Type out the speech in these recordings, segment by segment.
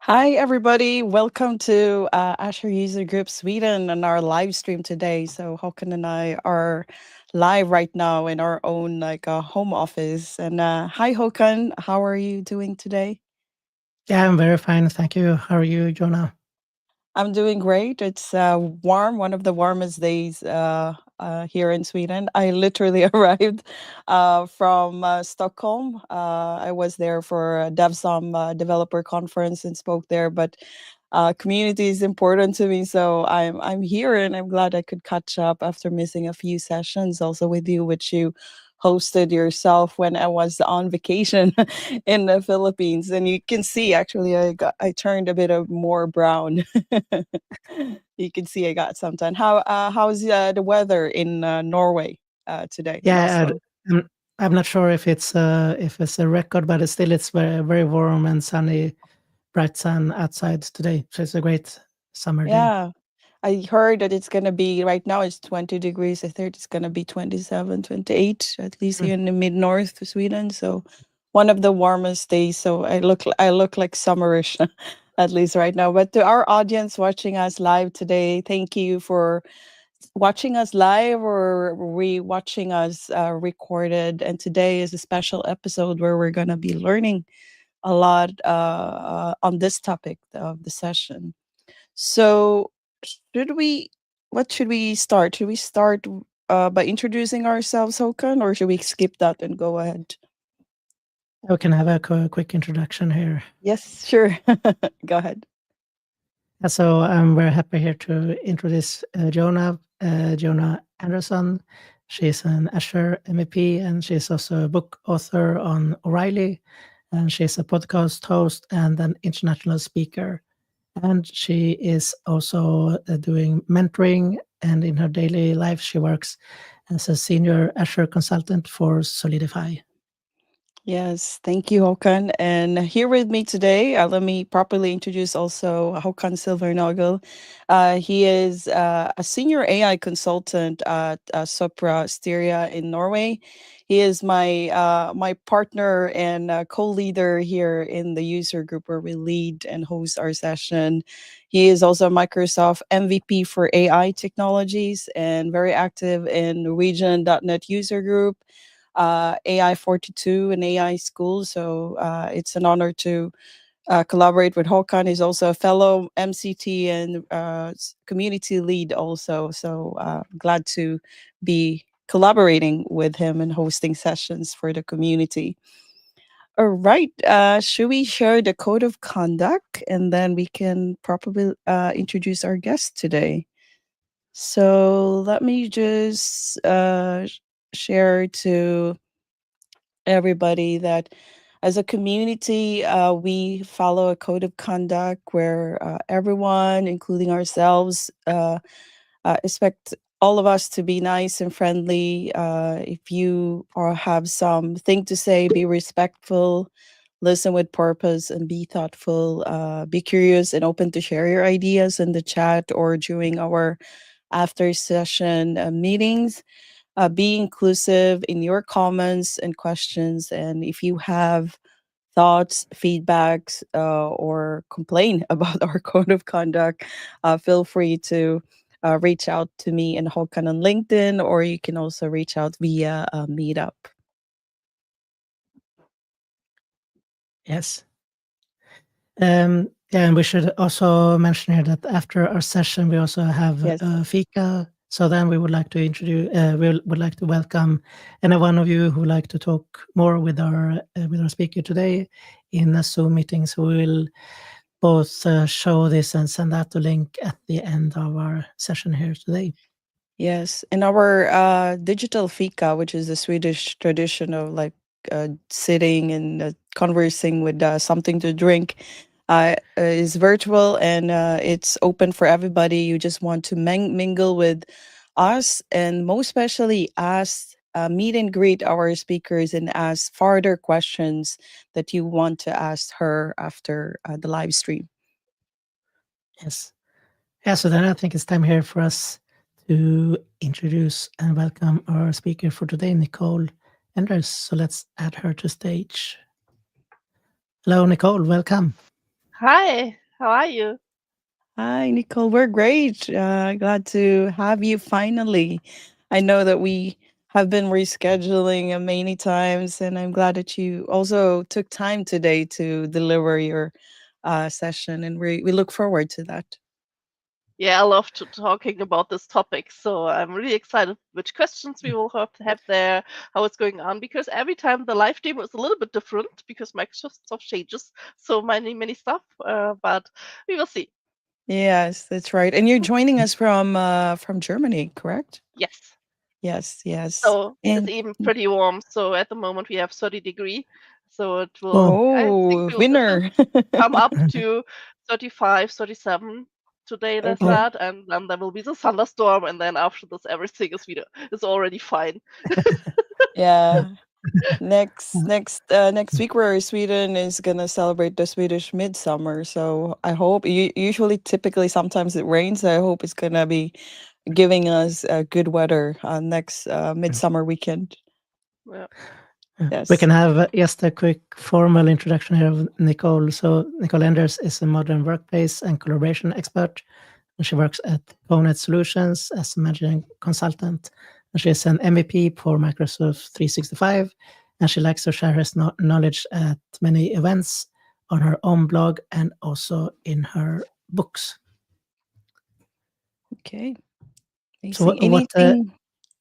Hi, everybody. Welcome to Azure User Group Sweden and our live stream today. So Håkan and I are live right now in our own home office. And hi, Håkan. How are you doing today? Yeah, I'm very fine. Thank you. How are you, Jonah? I'm doing great. It's warm, one of the warmest days here in Sweden. I literally arrived from Stockholm. I was there for a DevSum developer conference and spoke there, but community is important to me, so I'm here and I'm glad I could catch up after missing a few sessions, also with you, which you hosted yourself when I was on vacation in the Philippines. And you can see actually I turned a bit of more brown. You can see I got some tan. How's the weather in Norway today in Yeah, Oslo? I'm, I'm not sure if it's a record, but it's very warm and sunny, bright sun outside today. So it's a great summer day. Yeah. I heard that it's gonna be right now it's 20 degrees. I think it's gonna be 27, 28, at least Mm. here in the mid north of Sweden. So one of the warmest days. So I look like summerish at least right now. But to our audience watching us live today, thank you for watching us live or re-watching us recorded. And today is a special episode where we're gonna be learning a lot on this topic of the session. So, should we? What should we start? Should we start by introducing ourselves, Håkan, or should we skip that and go ahead? We can have a quick introduction here. Yes, sure. Go ahead. So I'm very happy here to introduce Jonah Anderson. She's an Azure MEP and she's also a book author on O'Reilly. And she's a podcast host and an international speaker. And she is also doing mentoring. And in her daily life, she works as a senior Azure consultant for Solidify. Yes, thank you, Håkan. And here with me today, let me properly introduce also Håkan Silvernagel. He is a senior AI consultant at Sopra Steria in Norway. He is my partner and co-leader here in the user group where we lead and host our session. He is also a Microsoft MVP for AI technologies and very active in Norwegian.net user group, AI 42 and AI School. So it's an honor to collaborate with Håkan. He's also a fellow MCT and community lead also. So glad to be collaborating with him and hosting sessions for the community. All right. Should we share the code of conduct and then we can properly introduce our guest today? So let me just share to everybody that as a community, we follow a code of conduct where everyone, including ourselves, expect all of us to be nice and friendly. If you or have something to say, be respectful, listen with purpose, and be thoughtful. Be curious and open to share your ideas in the chat or during our after session meetings. Be inclusive in your comments and questions. And if you have thoughts, feedbacks, or complain about our code of conduct, feel free to reach out to me and Håkan on LinkedIn, or you can also reach out via Meetup. Yes. Yeah, and we should also mention here that after our session, we also have Yes. fika. So then we would like to introduce, would like to welcome any one of you who would like to talk more with our speaker today in a Zoom meeting. So we will both show this and send out the link at the end of our session here today. Yes, in our digital fika, which is the Swedish tradition of like sitting and conversing with something to drink, is virtual and it's open for everybody. You just want to mingle with us, and most especially ask, meet and greet our speakers and ask further questions that you want to ask her after the live stream. Yes. Yeah, so then I think it's time here for us to introduce and welcome our speaker for today, Nicole Enders. So let's add her to stage. Hello, Nicole. Welcome. Hi, how are you? Hi, Nicole. We're great. Glad to have you finally. I know that we have been rescheduling many times, and I'm glad that you also took time today to deliver your session, and we look forward to that. Yeah, I love to talking about this topic, so I'm really excited which questions we will have there, how it's going on, because every time the live demo is a little bit different because Microsoft stuff changes so many stuff, but we will see. Yes, that's right. And you're joining us from Germany, correct? Yes. Yes, yes. So it's And even pretty warm. So at the moment we have 30-degree. So it will, Oh, I think oh, it will winner. come up to 35, 37 today, they Okay. oh, said, and then there will be the thunderstorm, and then after this everything is already fine. Yeah. Next week, where Sweden is gonna celebrate the Swedish midsummer. So I hope usually typically sometimes it rains. I hope it's gonna be giving us good weather next midsummer weekend. Yeah. we Yes. can have just a quick formal introduction here of Nicole. So, Nicole Enders is a modern workplace and collaboration expert, and she works at CONET Solutions as a managing consultant. And she is an MEP for Microsoft 365, and she likes to share her knowledge at many events on her own blog and also in her books. Okay. So, Amazing. what Anything?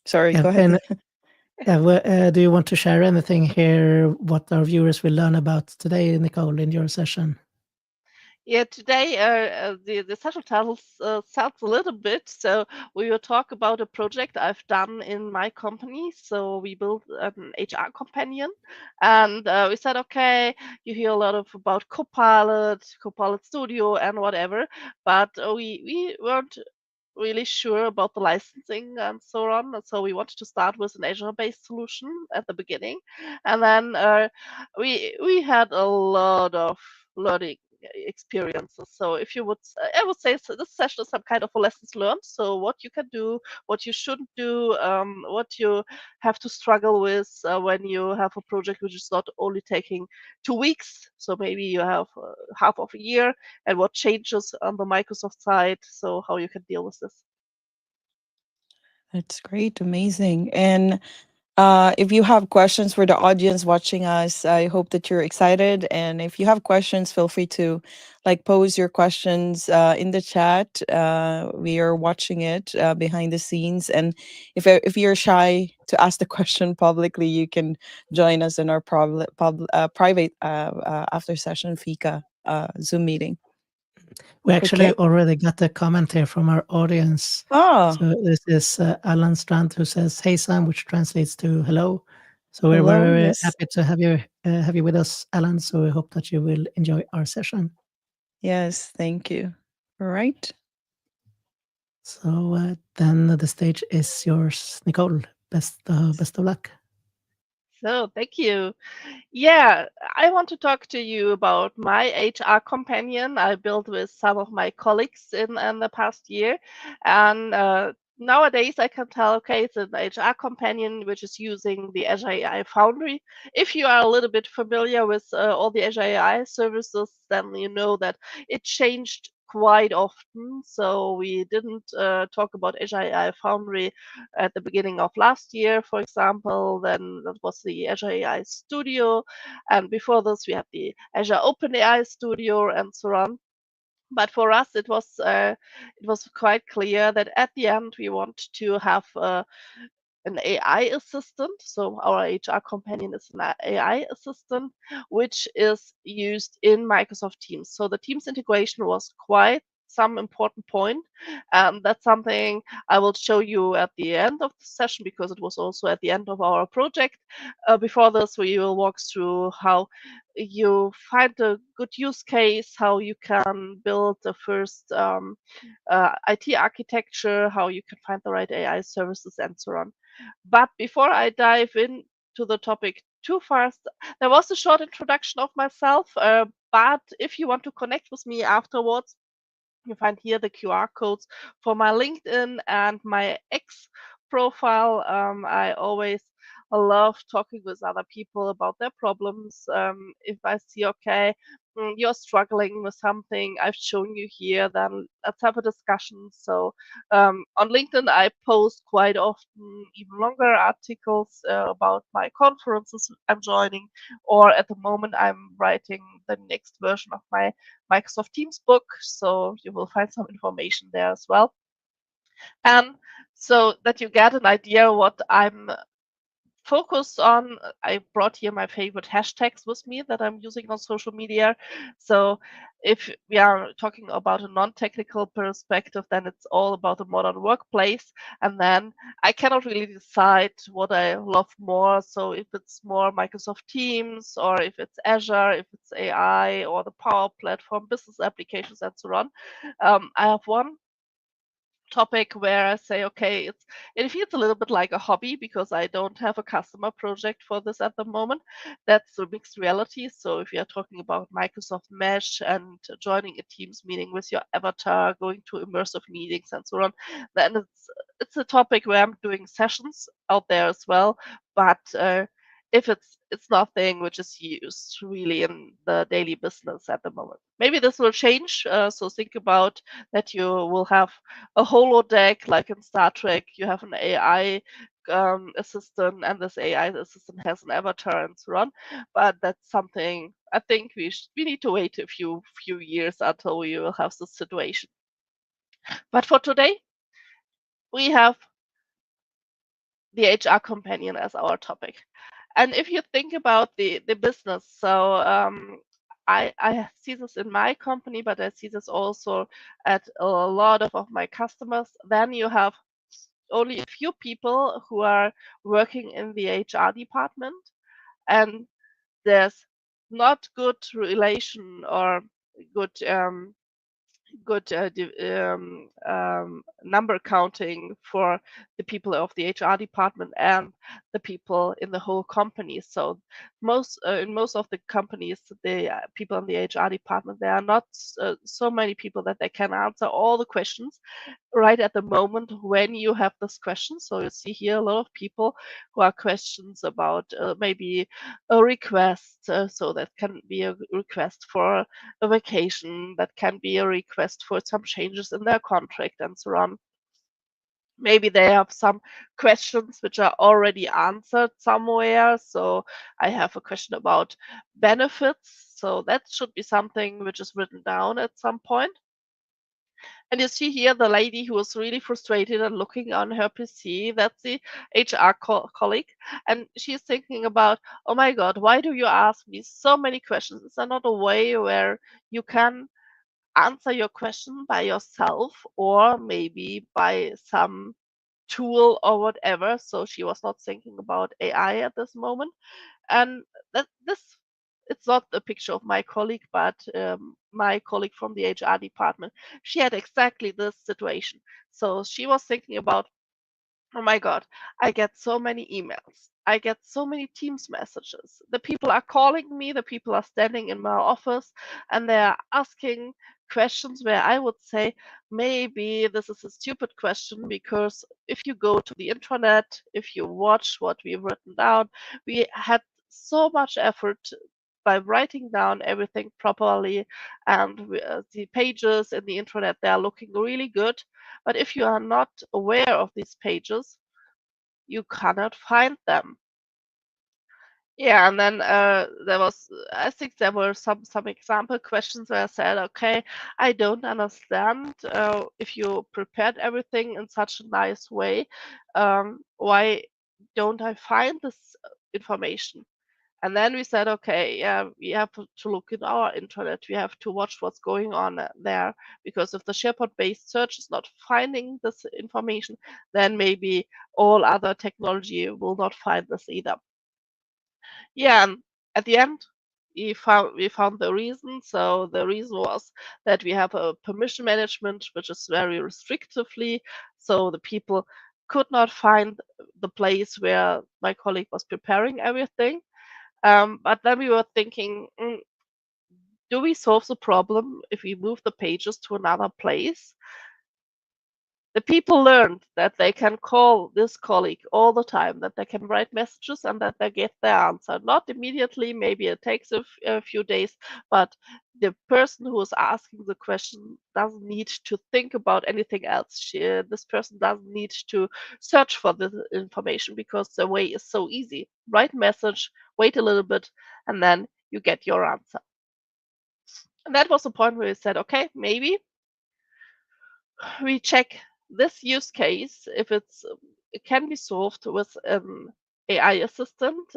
Sorry. yeah, Go ahead. and do you want to share anything here? What our viewers will learn about today, Nicole, in your session? Yeah, today the session title sounds a little bit. So we will talk about a project I've done in my company. So we built an HR companion, and we said, okay, you hear a lot of about Copilot, Copilot Studio, and whatever, but we weren't really sure about the licensing and so on. And so we wanted to start with an Azure-based solution at the beginning, and then we had a lot of learning experiences. So if you would, I would say so this session is some kind of a lessons learned. So what you can do, what you shouldn't do, what you have to struggle with when you have a project which is not only taking 2 weeks. So maybe you have half of a year, and what changes on the Microsoft side, so how you can deal with this. That's great. Amazing. And if you have questions for the audience watching us, I hope that you're excited. And if you have questions, feel free to like pose your questions in the chat. We are watching it behind the scenes. And if you're shy to ask the question publicly, you can join us in our private after session Fika Zoom meeting. We actually Okay. already got a comment here from our audience. Ah, So this is Alan Strand who says, "Hey Sam," which translates to "hello." So we're hello. very Yes. happy to have you with us, Alan. So we hope that you will enjoy our session. Yes. Thank you. All right. So then the stage is yours, Nicole. Best of luck. So thank you. Yeah, I want to talk to you about my HR companion I built with some of my colleagues in the past year. And nowadays I can tell, okay, it's an HR companion which is using the Azure AI Foundry. If you are a little bit familiar with all the Azure AI services, then you know that it changed quite often. So we didn't talk about Azure AI Foundry at the beginning of last year, for example. Then that was the Azure AI Studio, and before this we had the Azure OpenAI Studio and so on. But for us, it was quite clear that at the end we want to have an AI assistant. So our HR companion is an AI assistant, which is used in Microsoft Teams. So the Teams integration was quite some important point. That's something I will show you at the end of the session because it was also at the end of our project. Before this, we will walk through how you find a good use case, how you can build the first IT architecture, how you can find the right AI services, and so on. But before I dive into the topic too fast, there was a short introduction of myself. But if you want to connect with me afterwards, you find here the QR codes for my LinkedIn and my X profile. I always love talking with other people about their problems. If I see, okay, you're struggling with something I've shown you here, then let's have a discussion. So on LinkedIn, I post quite often even longer articles about my conferences I'm joining, or at the moment I'm writing the next version of my Microsoft Teams book. So you will find some information there as well. And so that you get an idea what I'm focused on. I brought here my favorite hashtags with me that I'm using on social media. So if we are talking about a non-technical perspective, then it's all about the modern workplace. And then I cannot really decide what I love more. So if it's more Microsoft Teams, or if it's Azure, if it's AI, or the Power Platform, business applications, and so on. I have one topic where I say, okay, it feels a little bit like a hobby because I don't have a customer project for this at the moment. That's a mixed reality. So if you're talking about Microsoft Mesh and joining a Teams meeting with your avatar, going to immersive meetings and so on, then it's a topic where I'm doing sessions out there as well. But if it's nothing which is used really in the daily business at the moment. Maybe this will change. So think about that you will have a holodeck like in Star Trek. You have an AI assistant, and this AI assistant has an avatar and so on. But that's something I think we need to wait a few years until we will have this situation. But for today, we have the HR companion as our topic. And if you think about the business, so I see this in my company, but I see this also at a lot of my customers. Then you have only a few people who are working in the HR department, and there's not good relation or good number counting for the people of the HR department and the people in the whole company. So in most of the companies, the people in the HR department, there are not so many people that they can answer all the questions right at the moment when you have this question. So you see here a lot of people who are questions about maybe a request. So that can be a request for a vacation, that can be a request for some changes in their contract and so on. Maybe they have some questions which are already answered somewhere. So I have a question about benefits. So that should be something which is written down at some point. And you see here the lady who was really frustrated and looking on her PC. That's the HR colleague. And she's thinking about, oh my God, why do you ask me so many questions? Is there not a way where you can answer your question by yourself, or maybe by some tool or whatever? So she was not thinking about AI at this moment. And this it's not a picture of my colleague, but my colleague from the HR department. She had exactly this situation. So she was thinking about, oh my God, I get so many emails. I get so many Teams messages. The people are calling me, the people are standing in my office, and they're asking questions where I would say, maybe this is a stupid question, because if you go to the intranet, if you watch what we've written down, we had so much effort by writing down everything properly, and the pages in the intranet, they are looking really good. But if you are not aware of these pages, you cannot find them. Yeah, and then I think there were some example questions where I said, okay, I don't understand if you prepared everything in such a nice way, why don't I find this information? And then we said, okay, yeah, we have to look in our internet. We have to watch what's going on there, because if the SharePoint-based search is not finding this information, then maybe all other technology will not find this either. Yeah, and at the end, we found the reason. So the reason was that we have a permission management which is very restrictively. So the people could not find the place where my colleague was preparing everything. But then we were thinking, do we solve the problem if we move the pages to another place? The people learned that they can call this colleague all the time, that they can write messages and that they get their answer. Not immediately, maybe it takes a few days, but the person who is asking the question doesn't need to think about anything else. This person doesn't need to search for the information because the way is so easy. Write message, wait a little bit, and then you get your answer. And that was the point where we said, okay, maybe we check this use case if it can be solved with an AI assistant.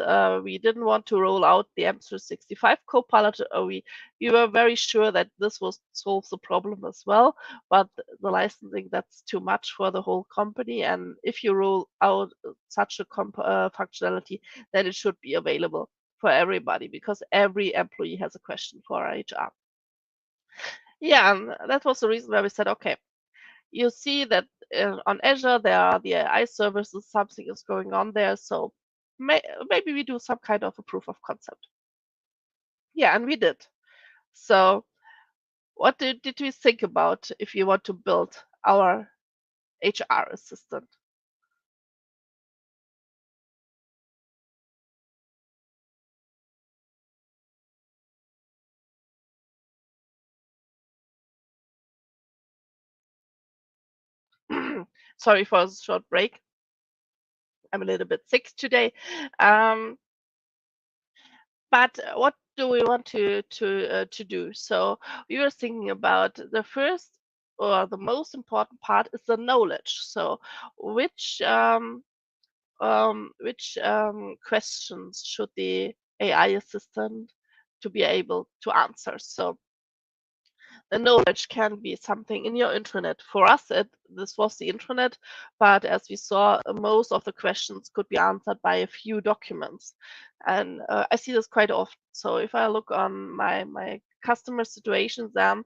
We didn't want to roll out the M365 Copilot. We were very sure that this will solve the problem as well, but the licensing, that's too much for the whole company. And if you roll out such a functionality, then it should be available for everybody because every employee has a question for HR. Yeah, and that was the reason why we said, okay, you see that on Azure there are the AI services, something is going on there, so maybe we do some kind of a proof of concept. Yeah, and we did. So what did we think about if you want to build our HR assistant? Sorry for a short break. I'm a little bit sick today. But what do we want to do? So we were thinking about the first or the most important part is the knowledge. So which questions should the AI assistant to be able to answer? So the knowledge can be something in your intranet. For us, this was the intranet, but as we saw, most of the questions could be answered by a few documents. And I see this quite often. So if I look on my customer situations, then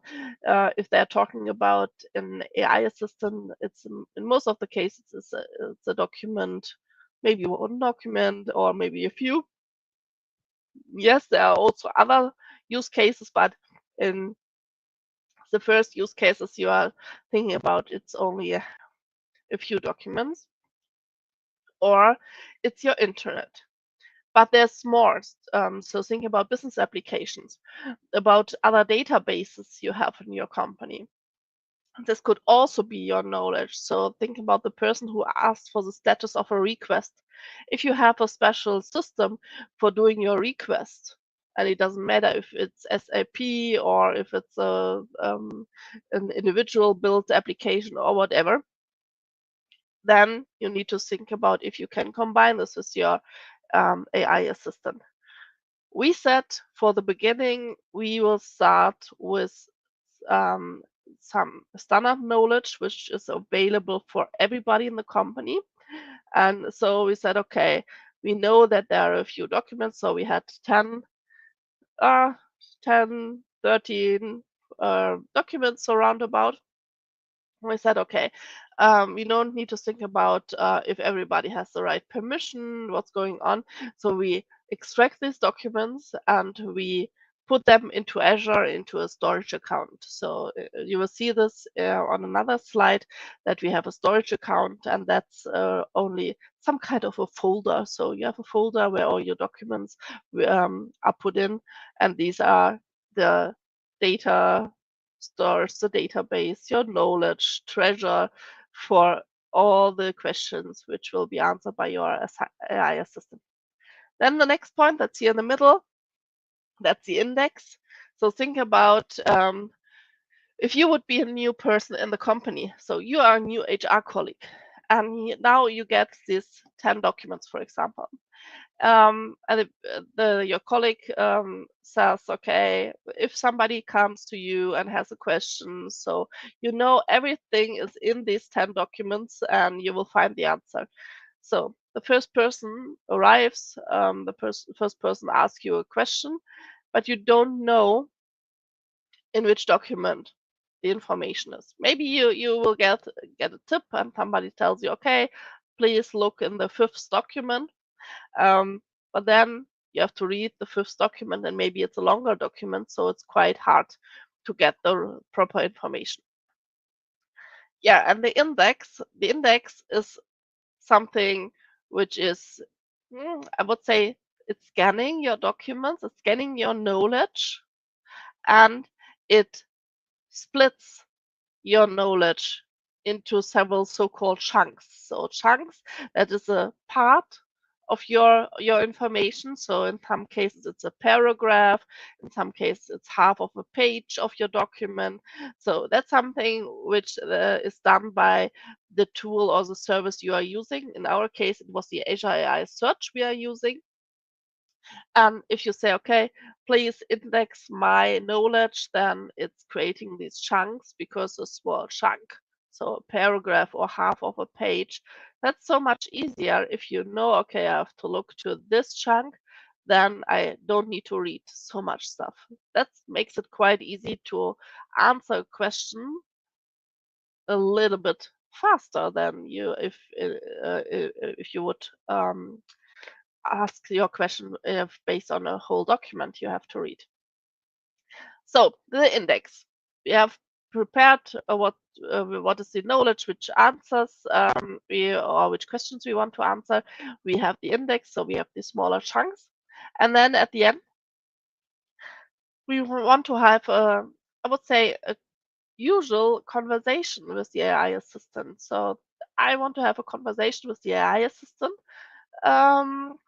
if they're talking about an AI assistant, it's in most of the cases it's a document, maybe one document or maybe a few. Yes, there are also other use cases, but in the first use cases you are thinking about, it's only a few documents, or it's your internet. But there's more. So think about business applications, about other databases you have in your company. This could also be your knowledge. So think about the person who asked for the status of a request. If you have a special system for doing your request, and it doesn't matter if it's SAP or if it's an individual built application or whatever, then you need to think about if you can combine this with your AI assistant. We said for the beginning, we will start with um, some standard knowledge, which is available for everybody in the company. And so we said, okay, we know that there are a few documents. So we had 10, uh, 10, 13 documents around about. We said, okay, we don't need to think about if everybody has the right permission, what's going on. So we extract these documents and we put them into Azure into a storage account. So you will see this on another slide that we have a storage account, and that's only some kind of a folder. So you have a folder where all your documents are put in, and these are the data stores, the database, your knowledge, treasure for all the questions which will be answered by your AI assistant. Then the next point that's here in the middle, that's the index. So think about if you would be a new person in the company. So you are a new HR colleague, and now you get these 10 documents, for example. And your colleague says, okay, if somebody comes to you and has a question, so you know everything is in these 10 documents and you will find the answer. So the first person arrives, first person asks you a question, but you don't know in which document the information is. Maybe you will get a tip and somebody tells you, okay, please look in the fifth document. But then you have to read the fifth document, and maybe it's a longer document, so it's quite hard to get the proper information. Yeah, and the index is something which is, I would say, it's scanning your documents, it's scanning your knowledge, and it splits your knowledge into several so-called chunks. So chunks, that is a part of your information. So in some cases it's a paragraph, in some cases it's half of a page of your document. So that's something which is done by the tool or the service you are using. In our case, it was the Azure AI Search we are using. And if you say, okay, please index my knowledge, then it's creating these chunks because a small chunk, so a paragraph or half of a page, that's so much easier if you know, okay, I have to look to this chunk, then I don't need to read so much stuff. That makes it quite easy to answer a question a little bit faster than you if you would ask your question based on a whole document you have to read. So the index, we have prepared what is the knowledge, which answers or which questions we want to answer. We have the index, so we have the smaller chunks, and then at the end we want to have I would say a usual conversation with the AI assistant. So I want to have a conversation with the AI assistant um,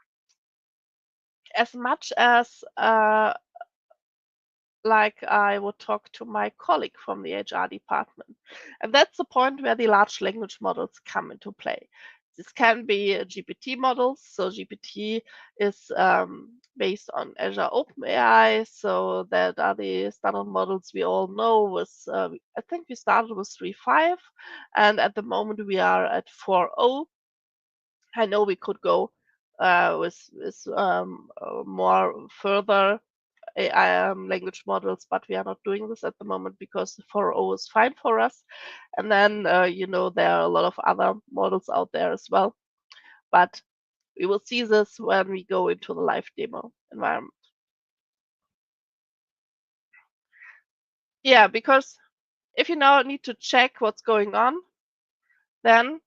as much as like I would talk to my colleague from the HR department. And that's the point where the large language models come into play. This can be GPT models. So GPT is based on Azure OpenAI. So that are the standard models we all know. With I think we started with 3.5, and at the moment we are at 4.0. I know we could go with more further AI language models, but we are not doing this at the moment because 4.0 is fine for us. And then, there are a lot of other models out there as well. But we will see this when we go into the live demo environment. Yeah, because if you now need to check what's going on, then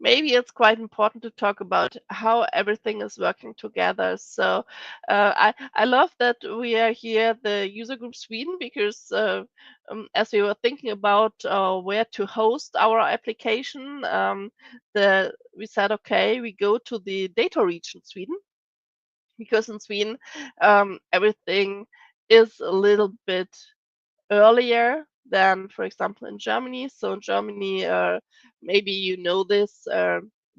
maybe it's quite important to talk about how everything is working together. So I love that we are here, the user group Sweden, because as we were thinking about where to host our application, we said, okay, we go to the data region Sweden, because in Sweden everything is a little bit earlier than, for example, in Germany. So in Germany, maybe you know this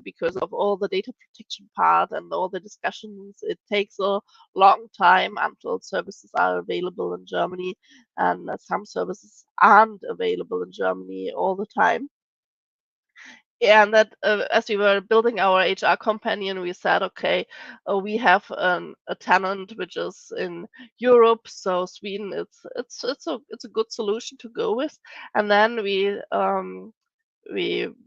because of all the data protection part and all the discussions, it takes a long time until services are available in Germany, and some services aren't available in Germany all the time. And that as we were building our HR companion, we said, okay, we have a tenant which is in Europe, so Sweden, it's a good solution to go with. And then we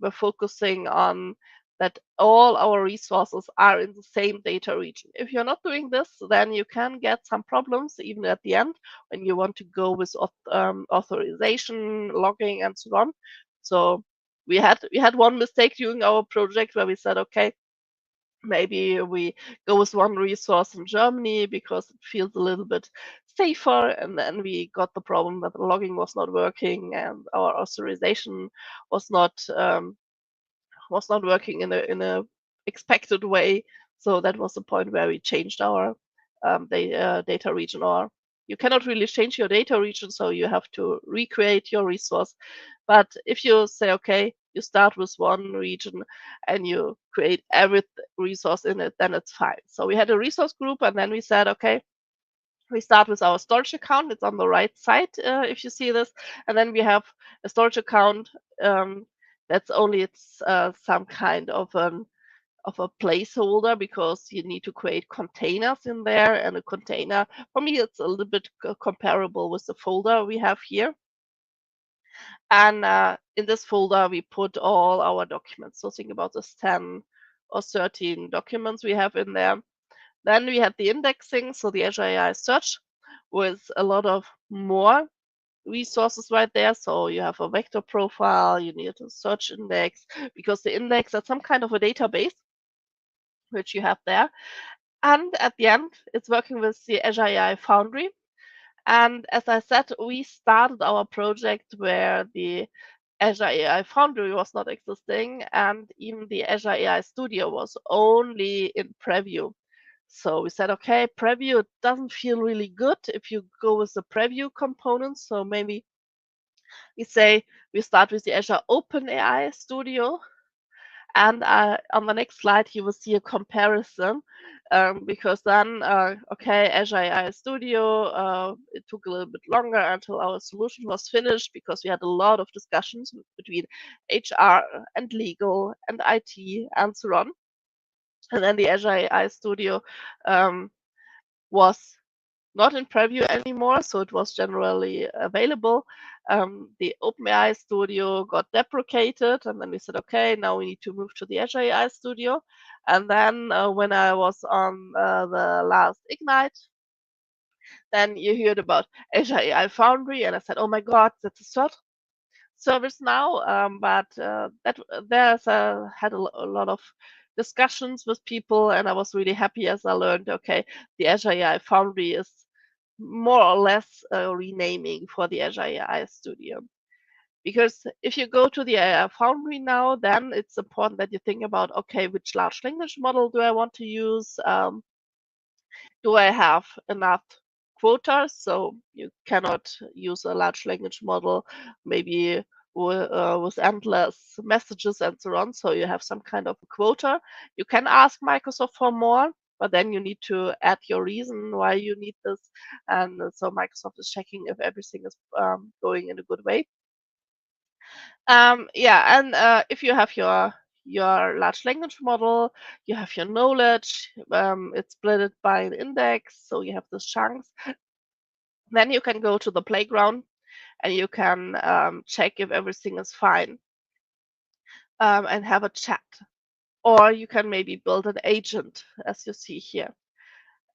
were focusing on that all our resources are in the same data region. If you're not doing this, then you can get some problems even at the end when you want to go with authorization, logging, and so on. So we had one mistake during our project where we said, okay, maybe we go with one resource in Germany because it feels a little bit safer, and then we got the problem that the logging was not working and our authorization was not working in a expected way. So that was the point where we changed our data region, or you cannot really change your data region, so you have to recreate your resource. But if you say, okay, you start with one region and you create every resource in it, then it's fine. So we had a resource group, and then we said, okay, we start with our storage account. It's on the right side if you see this. And then we have a storage account that's only some kind of a placeholder, because you need to create containers in there. And a container, for me, it's a little bit comparable with the folder we have here. And in this folder, we put all our documents. So think about this 10 or 13 documents we have in there. Then we had the indexing, so the Azure AI Search with a lot of more resources right there. So you have a vector profile, you need a search index, because the index is some kind of a database which you have there. And at the end, it's working with the Azure AI Foundry. And as I said, we started our project where the Azure AI Foundry was not existing, and even the Azure AI Studio was only in preview. So we said, okay, preview doesn't feel really good if you go with the preview components. So maybe we say we start with the Azure Open AI Studio. And on the next slide, you will see a comparison because then, okay, Azure AI Studio, it took a little bit longer until our solution was finished because we had a lot of discussions between HR and legal and IT and so on. And then the Azure AI Studio was not in preview anymore, so it was generally available. The OpenAI Studio got deprecated, and then we said, okay, now we need to move to the Azure AI Studio. And then when I was on the last Ignite, then you heard about Azure AI Foundry, and I said, oh my God, that's a service now. But that there's had a lot of discussions with people, and I was really happy as I learned, okay, the Azure AI Foundry is more or less a renaming for the Azure AI Studio. Because if you go to the AI Foundry now, then it's important that you think about, okay, which large language model do I want to use? Do I have enough quotas? So you cannot use a large language model, maybe with endless messages and so on. So you have some kind of quota. You can ask Microsoft for more, but then you need to add your reason why you need this. And so Microsoft is checking if everything is going in a good way. Yeah, and if you have your large language model, you have your knowledge, it's split by an index, so you have these chunks. Then you can go to the playground and you can check if everything is fine and have a chat. Or you can maybe build an agent, as you see here.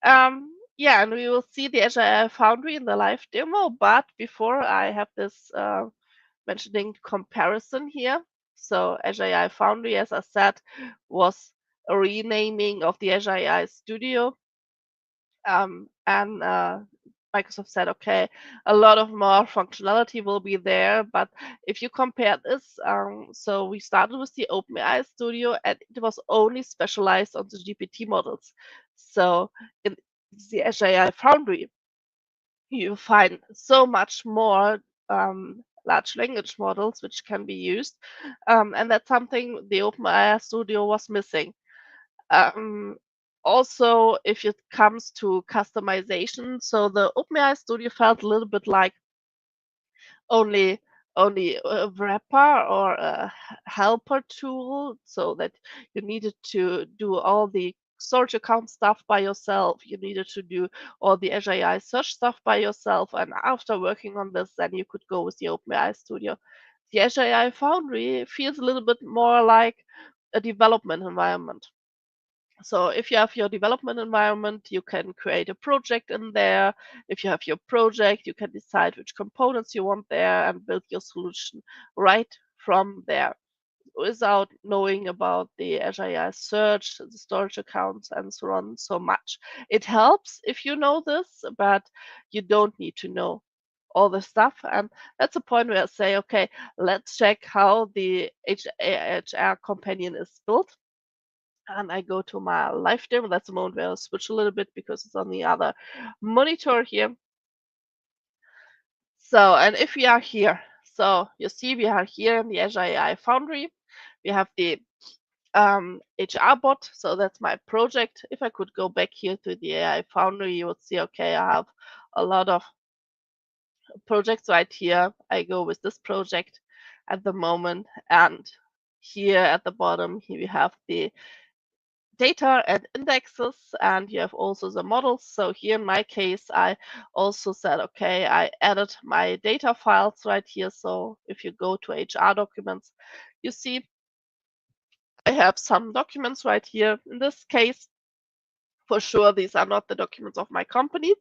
Yeah, and we will see the Azure AI Foundry in the live demo, but before I have this mentioning comparison here. So Azure AI Foundry, as I said, was a renaming of the Azure AI Studio. And Microsoft said, okay, a lot of more functionality will be there. But if you compare this, so we started with the OpenAI Studio, and it was only specialized on the GPT models. So in the Azure AI Foundry, you find so much more large language models which can be used. And that's something the OpenAI Studio was missing. Um, Also, if it comes to customization, so the OpenAI Studio felt a little bit like only only a wrapper or a helper tool, so that you needed to do all the storage account stuff by yourself. You needed to do all the Azure AI search stuff by yourself. And after working on this, then you could go with the OpenAI Studio. The Azure AI Foundry feels a little bit more like a development environment. So if you have your development environment, you can create a project in there. If you have your project, you can decide which components you want there and build your solution right from there without knowing about the Azure AI search, the storage accounts, and so on so much. It helps if you know this, but you don't need to know all the stuff. And that's a point where I say, okay, let's check how the HR companion is built. And I go to my live demo. That's the moment where I'll switch a little bit because it's on the other monitor here. So, and if we are here, so you see we are here in the Azure AI Foundry. We have the HR bot. So that's my project. If I could go back here to the AI Foundry, you would see, okay, I have a lot of projects right here. I go with this project at the moment. And here at the bottom, here we have the data and indexes, and you have also the models. So here in my case, I also said, okay, I added my data files right here. So if you go to HR documents, you see I have some documents right here. In this case, for sure, these are not the documents of my company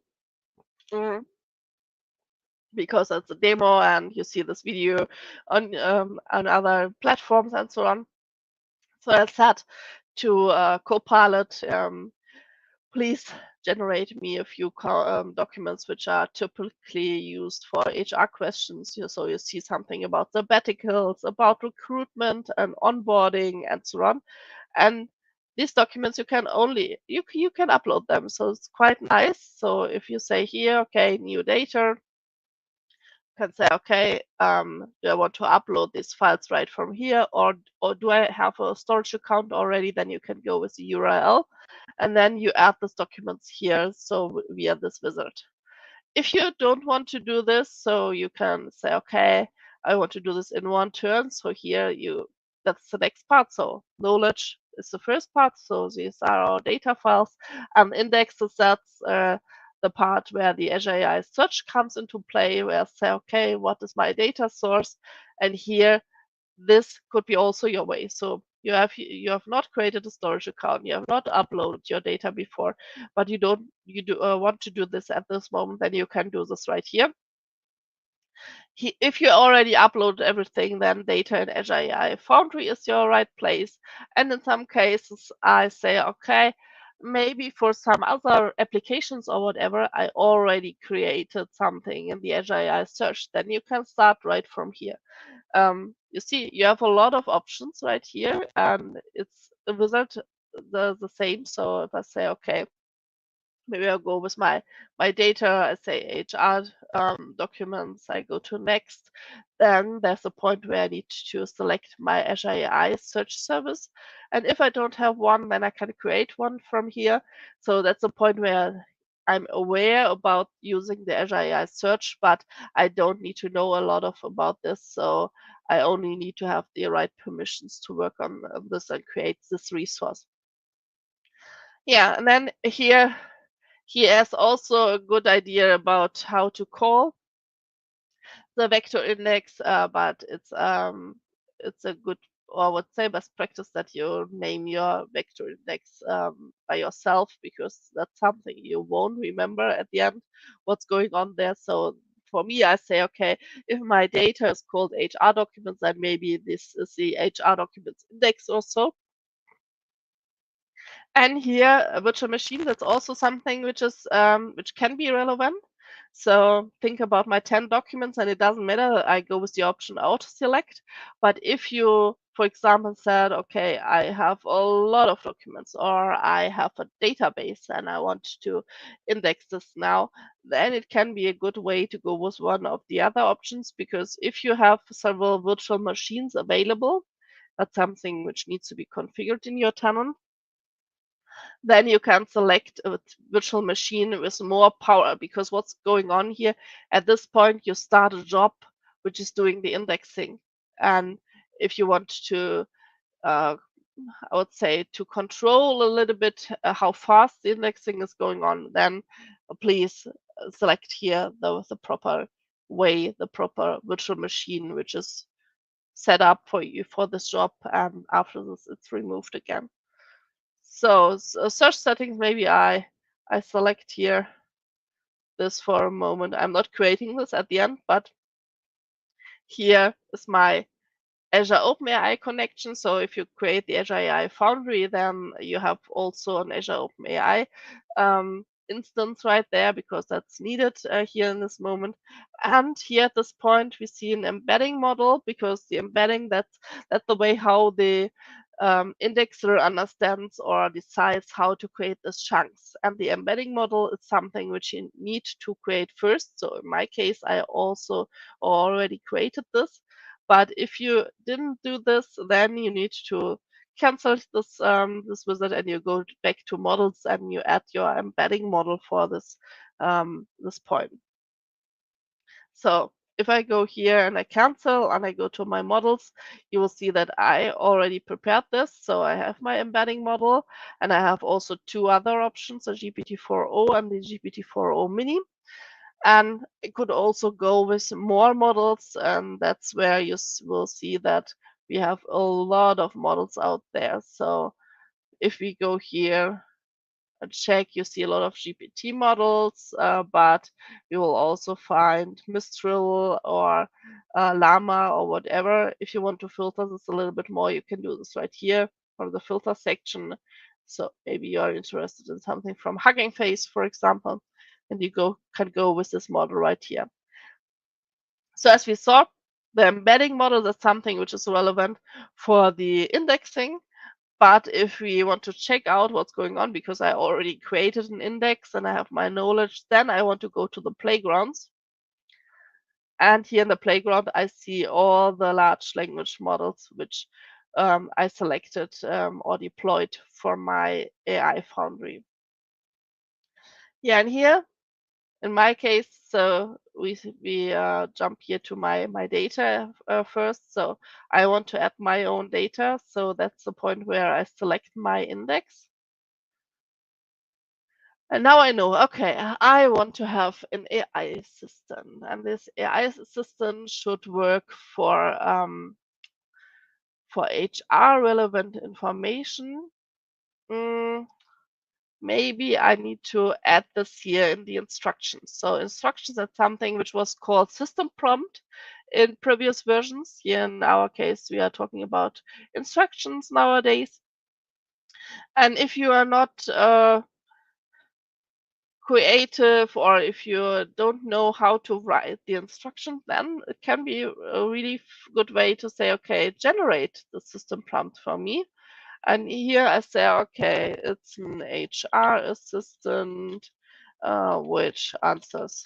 because it's a demo and you see this video on other platforms and so on. So I said to Copilot, please generate me a few documents which are typically used for HR questions. So you see something about sabbaticals, about recruitment and onboarding and so on. And these documents you can you can upload them. So it's quite nice. So if you say here, okay, new data, can say, okay, do I want to upload these files right from here, or do I have a storage account already? Then you can go with the URL, and then you add these documents here, so via this wizard. If you don't want to do this, so you can say, okay, I want to do this in one turn. So here that's the next part. So knowledge is the first part. So these are our data files, and indexes, that's the part where the Azure AI search comes into play, where I say, okay, what is my data source? And here, this could be also your way. So you have not created a storage account, you have not uploaded your data before, but you want to do this at this moment, then you can do this right here. If you already uploaded everything, then data in Azure AI Foundry is your right place. And in some cases, I say, okay, maybe for some other applications or whatever, I already created something in the Azure AI search. Then you can start right from here. You see, you have a lot of options right here, and it's the wizard the same. So if I say, okay, maybe I'll go with my data. I say HR documents. I go to next. Then there's a point where I need to select my Azure AI search service. And if I don't have one, then I can create one from here. So that's a point where I'm aware about using the Azure AI search, but I don't need to know a lot about this. So I only need to have the right permissions to work on this and create this resource. Yeah, and then here he has also a good idea about how to call the vector index, but it's a good, or I would say best practice, that you name your vector index by yourself, because that's something you won't remember at the end what's going on there. So for me, I say, okay, if my data is called HR documents, then maybe this is the HR documents index or so. And here, a virtual machine, that's also something which can be relevant. So think about my 10 documents, and it doesn't matter. I go with the option auto select. But if you, for example, said, okay, I have a lot of documents, or I have a database and I want to index this now, then it can be a good way to go with one of the other options, because if you have several virtual machines available, that's something which needs to be configured in your tenant. Then you can select a virtual machine with more power, because what's going on here, at this point you start a job which is doing the indexing. And if you want to, I would say, to control a little bit how fast the indexing is going on, then please select here the proper way, the proper virtual machine which is set up for you for this job, and after this it's removed again. So search settings, maybe I select here this for a moment. I'm not creating this at the end, but here is my Azure OpenAI connection. So if you create the Azure AI Foundry, then you have also an Azure OpenAI instance right there, because that's needed here in this moment. And here at this point, we see an embedding model, because the embedding, that's the way how the indexer understands or decides how to create these chunks. And the embedding model is something which you need to create first. So in my case, I also already created this. But if you didn't do this, then you need to cancel this wizard, and you go back to models and you add your embedding model for this point. So if I go here and I cancel and I go to my models, you will see that I already prepared this. So I have my embedding model, and I have also two other options, the GPT-4o and the GPT-4o mini. And it could also go with more models, and that's where you will see that we have a lot of models out there. So if we go here and check, you see a lot of GPT models, but you will also find Mistral or Llama or whatever. If you want to filter this a little bit more, you can do this right here from the filter section. So maybe you are interested in something from Hugging Face, for example, and you can go with this model right here. So as we saw, the embedding model is something which is relevant for the indexing. But if we want to check out what's going on, because I already created an index and I have my knowledge, then I want to go to the playgrounds. And here in the playground, I see all the large language models which I selected or deployed for my AI Foundry. Yeah, and here in my case, so we jump here to my data first. So I want to add my own data. So that's the point where I select my index. And now I know, okay, I want to have an AI assistant, and this AI assistant should work for HR relevant information. Mm, maybe I need to add this here in the instructions. So instructions are something which was called system prompt in previous versions. Here in our case, we are talking about instructions nowadays. And if you are not creative, or if you don't know how to write the instructions, then it can be a really good way to say, okay, generate the system prompt for me. And here I say, okay, it's an HR assistant which answers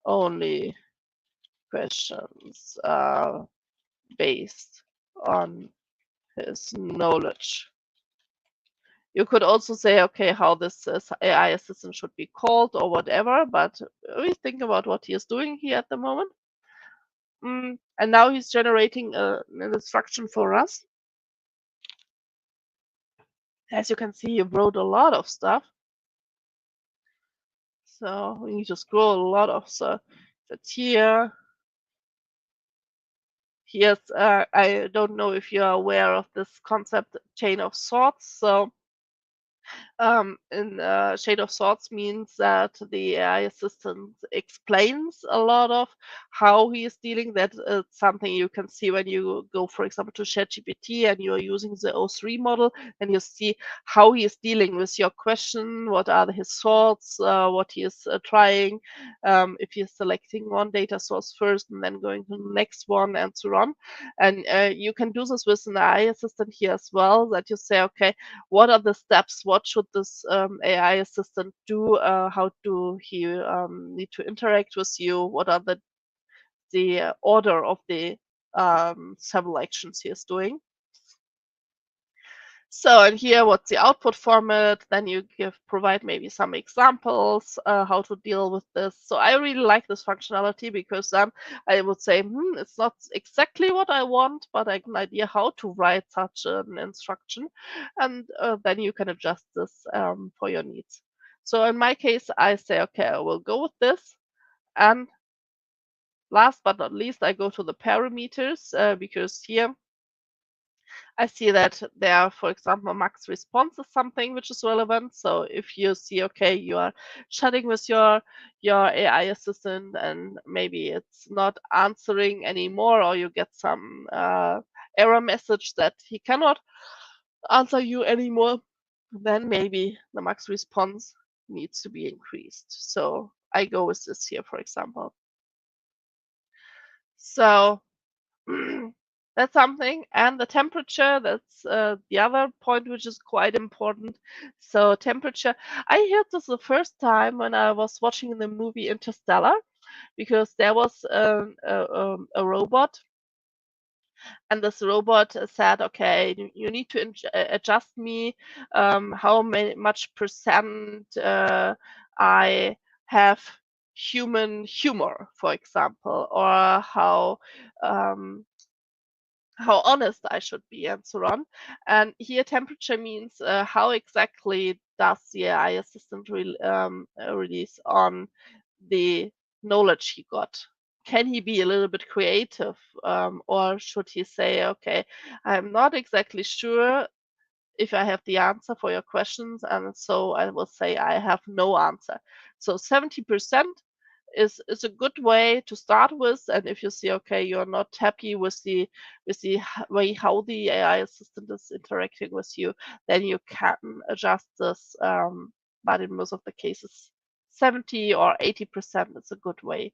only questions based on his knowledge. You could also say, okay, how this AI assistant should be called or whatever, but we think about what he is doing here at the moment. And now he's generating an instruction for us. As you can see, he wrote a lot of stuff. So we need to scroll a lot of stuff. That's here. Here's, I don't know if you're aware of this concept, chain of sorts. So in shade of sorts means that the AI assistant explains a lot of how he is dealing. That it's something you can see when you go, for example, to ChatGPT and you are using the O3 model, and you see how he is dealing with your question, what are his thoughts, what he is trying, if he is selecting one data source first and then going to the next one, and so on. And you can do this with an AI assistant here as well, that you say, okay, what are the steps? What should this AI assistant do? How do he need to interact with you? What are the order of the several actions he is doing? So, and here, what's the output format? Then you provide maybe some examples how to deal with this. So I really like this functionality, because then I would say, it's not exactly what I want, but I have an idea how to write such an instruction, and then you can adjust this for your needs. So in my case, I say, okay, I will go with this, and last but not least, I go to the parameters because here I see that there, for example, max response is something which is relevant. So if you see, okay, you are chatting with your AI assistant and maybe it's not answering anymore, or you get some error message that he cannot answer you anymore, then maybe the max response needs to be increased. So I go with this here, for example. So that's something. And the temperature, that's the other point which is quite important. So temperature, I heard this the first time when I was watching the movie Interstellar, because there was a robot, and this robot said, okay, you need to adjust me how much percent I have human humor, for example, or how honest I should be, and so on. And here, temperature means how exactly does the AI assistant release on the knowledge he got. Can he be a little bit creative, or should he say, okay, I'm not exactly sure if I have the answer for your questions, and so I will say I have no answer. So 70% is a good way to start with. And if you see, okay, you're not happy with the way how the AI assistant is interacting with you, then you can adjust this. But in most of the cases, 70 or 80% is a good way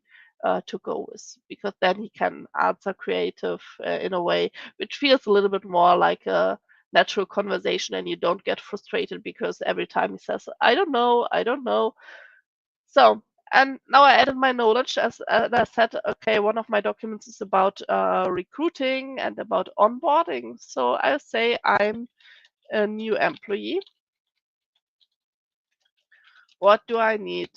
to go with, because then he can answer creative in a way which feels a little bit more like a natural conversation, and you don't get frustrated because every time he says, I don't know, I don't know. So, and now I added my knowledge, as I said, okay, one of my documents is about recruiting and about onboarding. So I say I'm a new employee. What do I need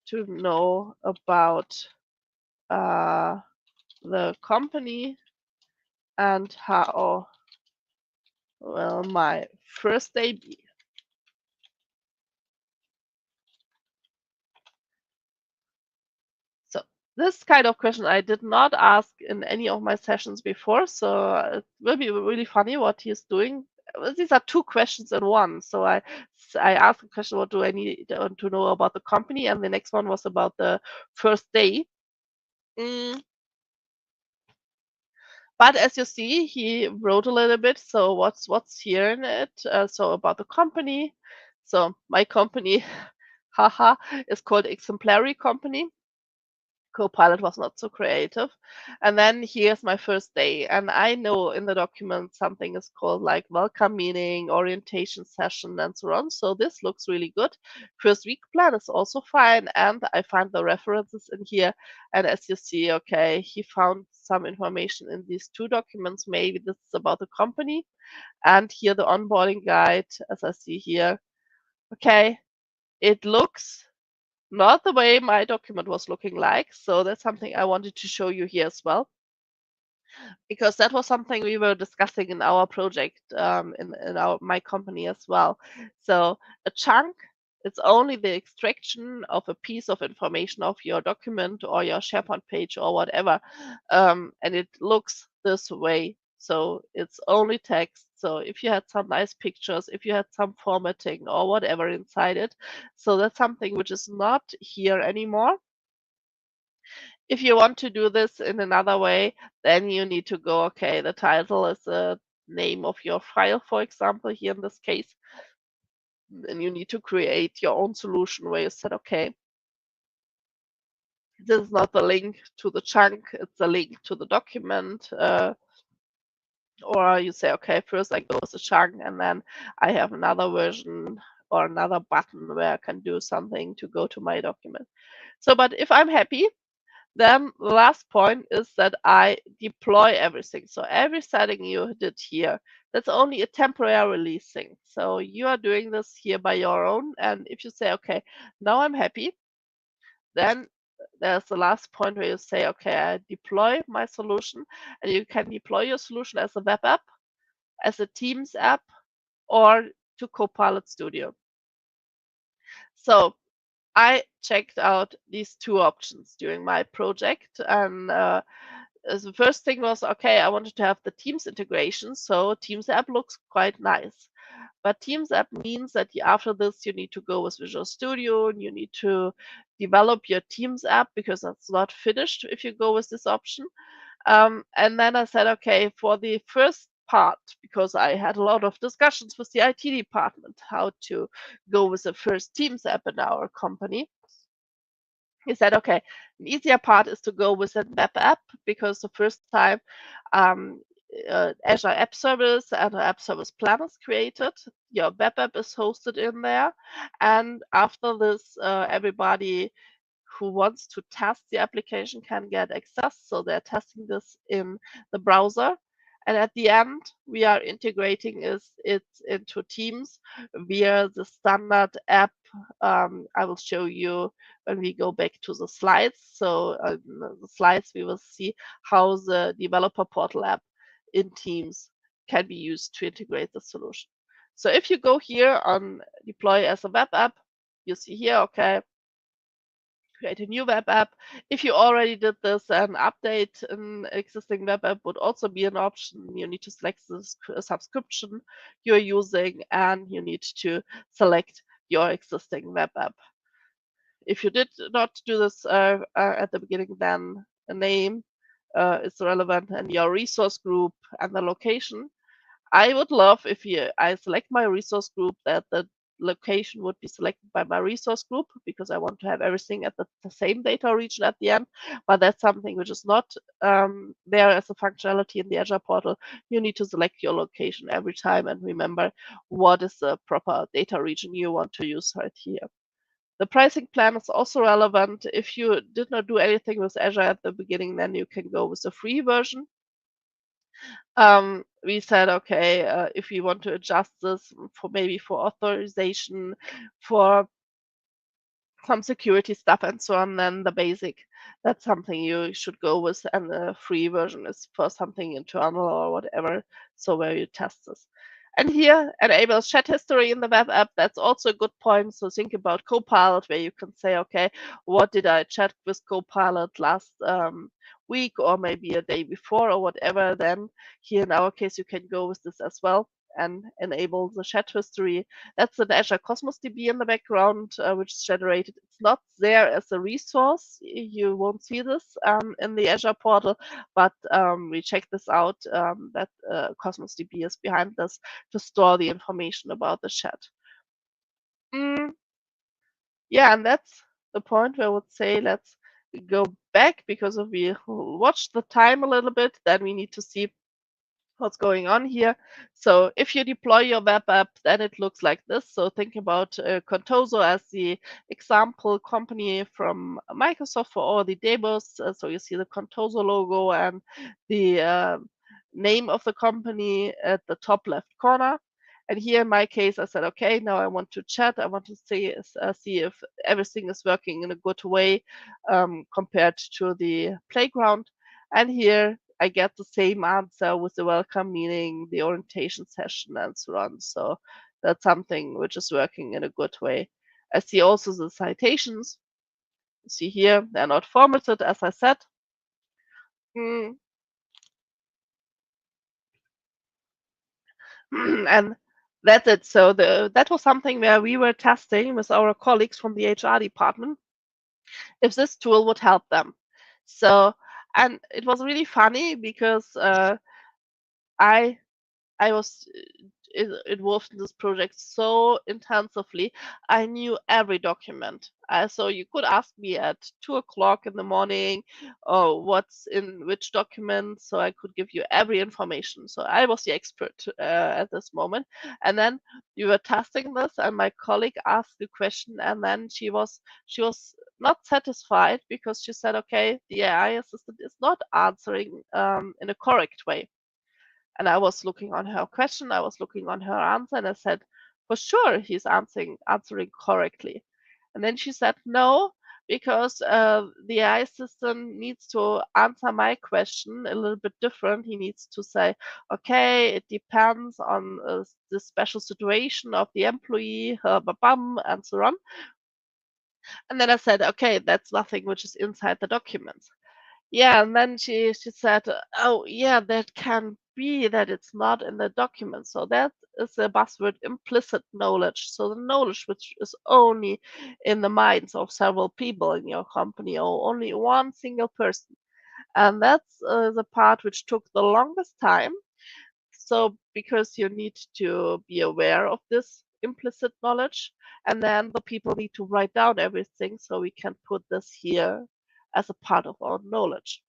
to know about the company, and how will my first day be? So this kind of question I did not ask in any of my sessions before, so it will be really funny what he's doing. These are two questions in one. So I asked a question, what do I need to know about the company? And the next one was about the first day. But as you see, he wrote a little bit. So what's here in it? So about the company. So my company, haha, is called Exemplary Company. Copilot was not so creative. And then here's my first day. And I know in the document something is called like welcome meeting, orientation session, and so on. So this looks really good. First week plan is also fine. And I find the references in here. And as you see, okay, he found some information in these two documents. Maybe this is about the company. And here the onboarding guide, as I see here. Okay, it looks not the way my document was looking like. So that's something I wanted to show you here as well, because that was something we were discussing in our project in my company as well. So a chunk, it's only the extraction of a piece of information of your document or your SharePoint page or whatever, and it looks this way. So it's only text. So if you had some nice pictures, if you had some formatting or whatever inside it, so that's something which is not here anymore. If you want to do this in another way, then you need to go, okay, the title is the name of your file, for example, here in this case. Then you need to create your own solution where you said, okay, this is not the link to the chunk, it's a link to the document. Or you say, okay, first I go with the chunk, and then I have another version or another button where I can do something to go to my document. So, but if I'm happy, then the last point is that I deploy everything. So every setting you did here, that's only a temporary thing. So you are doing this here by your own. And if you say, okay, now I'm happy, then there's the last point where you say, okay, I deploy my solution. And you can deploy your solution as a web app, as a Teams app, or to Copilot Studio. So I checked out these two options during my project, and the first thing was, okay, I wanted to have the Teams integration, so Teams app looks quite nice. But Teams app means that after this, you need to go with Visual Studio, and you need to develop your Teams app, because that's not finished if you go with this option. And then I said, okay, for the first part, because I had a lot of discussions with the IT department, how to go with the first Teams app in our company. He said, okay, an easier part is to go with a web app, because the first time Azure App Service and App Service Plan is created. Your web app is hosted in there. And after this, everybody who wants to test the application can get access. So they're testing this in the browser. And at the end, we are integrating it into Teams via the standard app. I will show you when we go back to the slides. So the slides, we will see how the developer portal app in Teams can be used to integrate the solution. So if you go here on deploy as a web app, you see here, okay, create a new web app. If you already did this, an update an existing web app would also be an option. You need to select the subscription you're using, and you need to select your existing web app. if you did not do this at the beginning, then the name is relevant and your resource group and the location. I would love if I select my resource group that the location would be selected by my resource group, because I want to have everything at the same data region at the end. But that's something which is not there as a functionality in the Azure portal. You need to select your location every time and remember what is the proper data region you want to use right here. The pricing plan is also relevant. If you did not do anything with Azure at the beginning, then you can go with the free version. We said, okay, if we want to adjust this for maybe for authorization, for some security stuff and so on, then the basic, that's something you should go with, and the free version is for something internal or whatever, so where you test this. And here, enables chat history in the web app. That's also a good point. So think about Copilot, where you can say, okay, what did I chat with Copilot last week, or maybe a day before, or whatever. Then here in our case, you can go with this as well and enable the chat history. That's an Azure Cosmos DB in the background, which is generated. It's not there as a resource. You won't see this in the Azure portal, but we checked this out, that Cosmos DB is behind this to store the information about the chat. Yeah, and that's the point where I would say let's go back, because if we watch the time a little bit, then we need to see what's going on here. So if you deploy your web app, then it looks like this. So think about Contoso as the example company from Microsoft for all the demos. So you see the Contoso logo and the name of the company at the top left corner. And here in my case, I said, okay, now I want to chat. I want to see if everything is working in a good way compared to the playground. And here I get the same answer with the welcome meeting, the orientation session, and so on. So that's something which is working in a good way. I see also the citations. You see here, they're not formatted, as I said. Mm. And that's it. So that was something where we were testing with our colleagues from the HR department if this tool would help them. So, and it was really funny because I I was involved in this project so intensively. I knew every document. So you could ask me at 2 o'clock in the morning, oh, what's in which document, so I could give you every information. So I was the expert at this moment. And then you were testing this, and my colleague asked the question, and then she was not satisfied because she said, okay, the AI assistant is not answering in a correct way. And I was looking on her question, I was looking on her answer, and I said, for sure he's answering correctly. And then she said, no, because the AI system needs to answer my question a little bit different. He needs to say, okay, it depends on the special situation of the employee, and so on. And then I said, okay, that's nothing which is inside the documents. Yeah, and then she said, "Oh, yeah, that can be that it's not in the document." So that is the buzzword implicit knowledge. So the knowledge which is only in the minds of several people in your company or only one single person. And that's the part which took the longest time. So because you need to be aware of this implicit knowledge, and then the people need to write down everything so we can put this here as a part of our knowledge.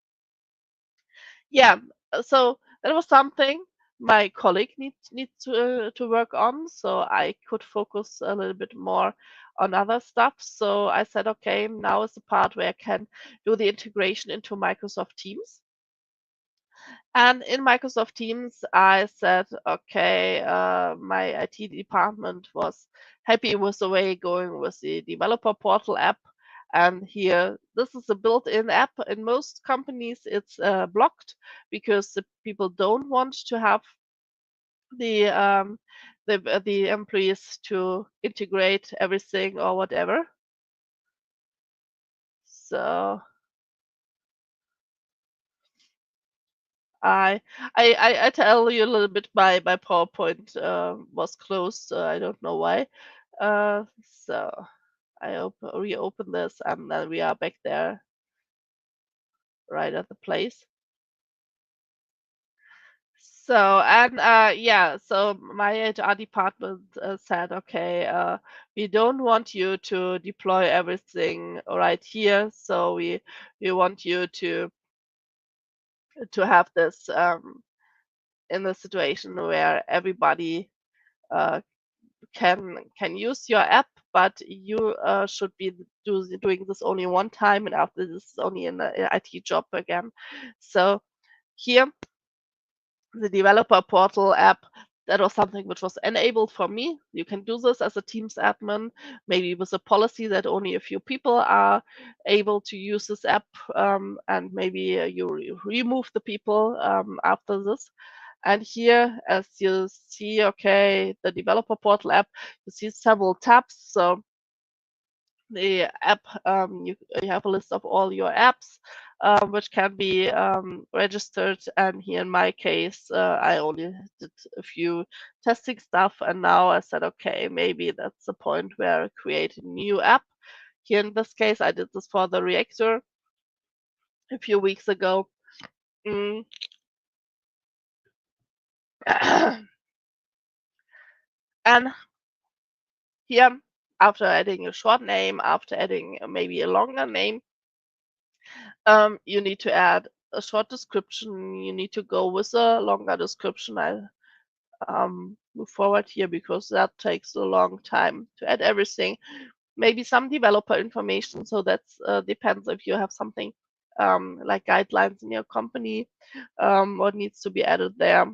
Yeah, so that was something my colleague needs to work on, so I could focus a little bit more on other stuff. So I said, okay, now is the part where I can do the integration into Microsoft Teams. And in Microsoft Teams, I said, okay, my IT department was happy with the way going with the developer portal app. And here, this is a built-in app. In most companies, it's blocked because the people don't want to have the the employees to integrate everything or whatever. So I I tell you a little bit. My PowerPoint was closed. I don't know why. So I reopen this, and then we are back there right at the place. So, and yeah, so my HR department said, okay, we don't want you to deploy everything right here, so we want you to have this in a situation where everybody uh, can use your app, but you should be doing this only one time, and after this is only an IT job again. So here, the developer portal app, that was something which was enabled for me. You can do this as a Teams admin, maybe with a policy that only a few people are able to use this app, and maybe you remove the people after this. And here, as you see, okay, the developer portal app, you see several tabs. So the app, you have a list of all your apps, which can be registered. And here in my case, I only did a few testing stuff. And now I said, okay, maybe that's the point where I create a new app. Here in this case, I did this for the reactor a few weeks ago. Mm. And here, after adding a short name, after adding maybe a longer name, you need to add a short description. You need to go with a longer description. I move forward here because that takes a long time to add everything. Maybe some developer information. So that depends if you have something like guidelines in your company, what needs to be added there.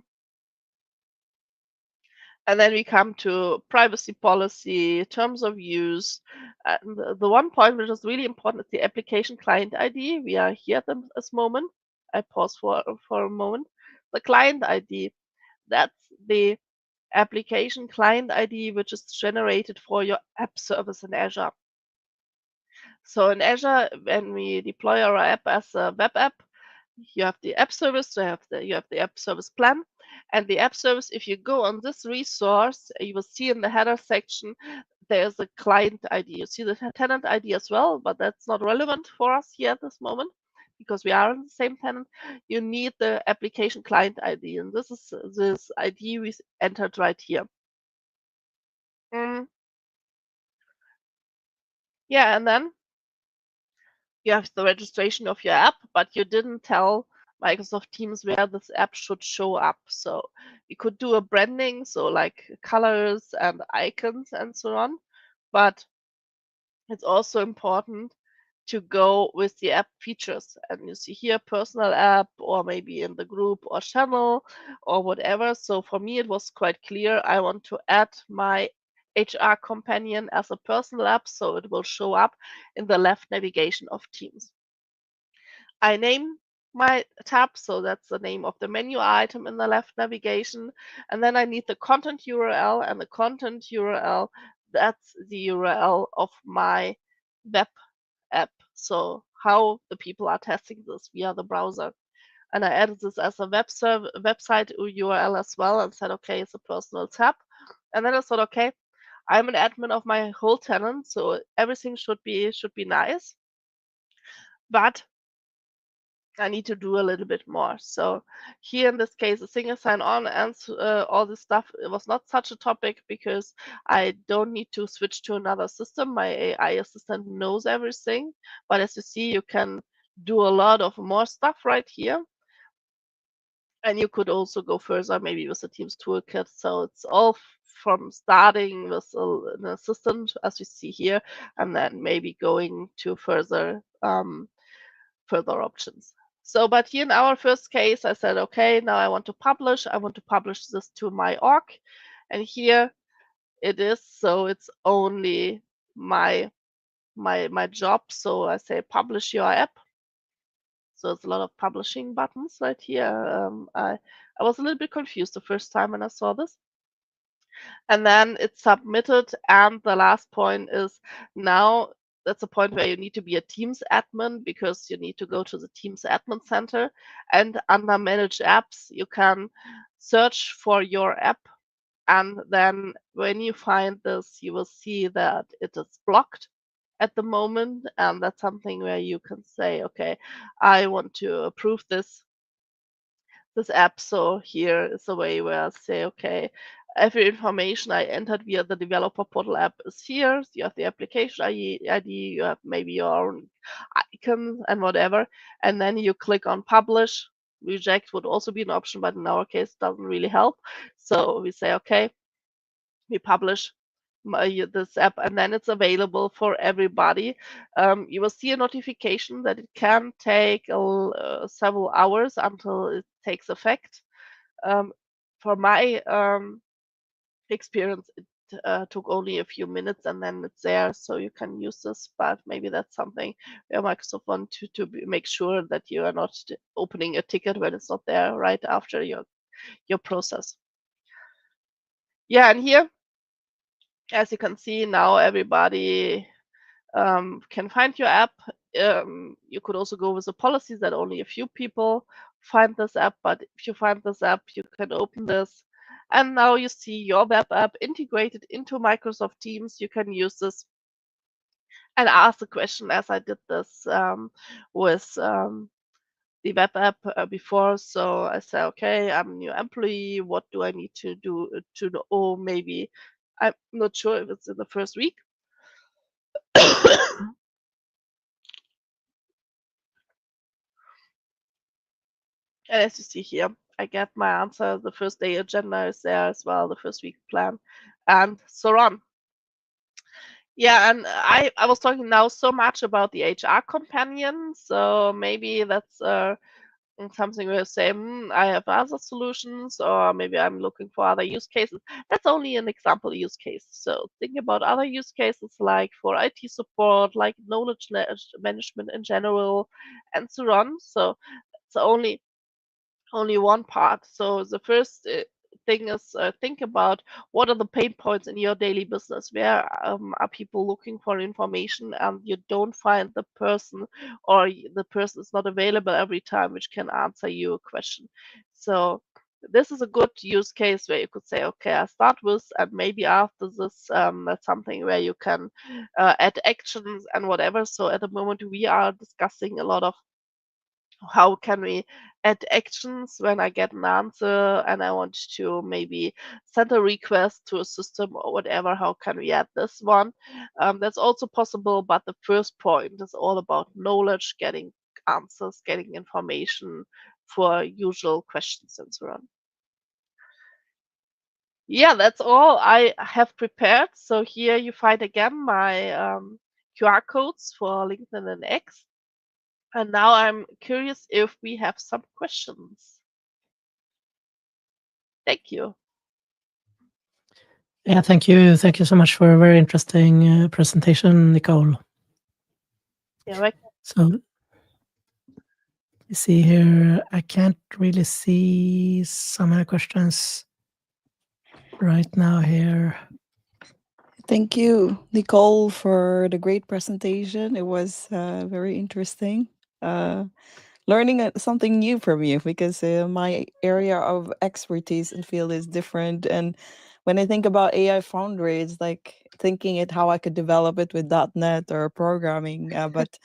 And then we come to privacy policy, terms of use. And the one point which is really important is the application client ID. We are here at this moment. I pause for a moment. The client ID, that's the application client ID which is generated for your app service in Azure. So in Azure, when we deploy our app as a web app, you have the app service, you have the app service plan, and the app service. If you go on this resource, you will see in the header section there's a client ID. You see the tenant ID as well, but that's not relevant for us here at this moment because we are in the same tenant. You need the application client ID, and this is this ID we entered right here. Mm, yeah, and then you have the registration of your app, but you didn't tell Microsoft Teams where this app should show up. So you could do a branding, so like colors and icons and so on. But it's also important to go with the app features. And you see here personal app, or maybe in the group or channel or whatever. So for me, it was quite clear. I want to add my HR companion as a personal app, so it will show up in the left navigation of Teams. I name my tab, so that's the name of the menu item in the left navigation. And then I need the content URL, and the content URL, that's the URL of my web app. So how the people are testing this via the browser. And I added this as a website URL as well, and said, okay, it's a personal tab. And then I thought, okay, I'm an admin of my whole tenant, so everything should be nice. But I need to do a little bit more. So here in this case, a single sign-on and all this stuff, it was not such a topic because I don't need to switch to another system. My AI assistant knows everything. But as you see, you can do a lot of more stuff right here. And you could also go further, maybe with the Teams Toolkit. So it's all from starting with an assistant, as we see here, and then maybe going to further options. So, but here in our first case, I said, okay, now I want to publish. I want to publish this to my org. And here it is. So it's only my job. So I say publish your app. So it's a lot of publishing buttons right here. I was a little bit confused the first time when I saw this. And then it's submitted. And the last point is now that's a point where you need to be a Teams admin because you need to go to the Teams admin center. And under manage apps, you can search for your app. And then when you find this, you will see that it is blocked. at the moment, and that's something where you can say, okay, I want to approve this app. So here is a way where I say, okay, every information I entered via the developer portal app is here. So you have the application ID, you have maybe your own icon and whatever, and then you click on publish. Reject would also be an option, but in our case, it doesn't really help. So we say, okay, we publish this app, and then it's available for everybody. You will see a notification that it can take several hours until it takes effect. Um, for my experience, it took only a few minutes and then it's there, so you can use this. But maybe that's something where Microsoft want to make sure that you are not opening a ticket when it's not there right after your process. Yeah, and here, as you can see now, everybody can find your app. You could also go with the policy that only a few people find this app, but if you find this app, you can open this. And now you see your web app integrated into Microsoft Teams. You can use this and ask the question, as I did this with the web app before. So I say, okay, I'm a new employee. What do I need to do to know? Or maybe I'm not sure if it's in the first week. And as you see here, I get my answer. The first day agenda is there as well, the first week plan, and so on. Yeah, and I was talking now so much about the HR companion, so maybe that's something where you say, I have other solutions, or maybe I'm looking for other use cases. That's only an example use case. So think about other use cases like for IT support, like knowledge management in general, and so on. So it's only one part. So the first thing is think about what are the pain points in your daily business. Where are people looking for information and you don't find the person, or the person is not available every time, which can answer you a question. So this is a good use case where you could say, okay, I start with, and maybe after this, that's something where you can add actions and whatever. So at the moment, we are discussing a lot of how can we add actions when I get an answer and I want to maybe send a request to a system or whatever. How can we add this one? That's also possible, but the first point is all about knowledge, getting answers, getting information for usual questions and so on. Yeah, that's all I have prepared. So here you find again my QR codes for LinkedIn and X. And now I'm curious if we have some questions. Thank you. Yeah, thank you. Thank you so much for a very interesting presentation, Nicole. Yeah, right. So you see here, I can't really see some questions right now here. Thank you, Nicole, for the great presentation. It was very interesting. Learning something new from you, because my area of expertise and field is different. And when I think about AI Foundry, it's like thinking it how I could develop it with .NET or programming. But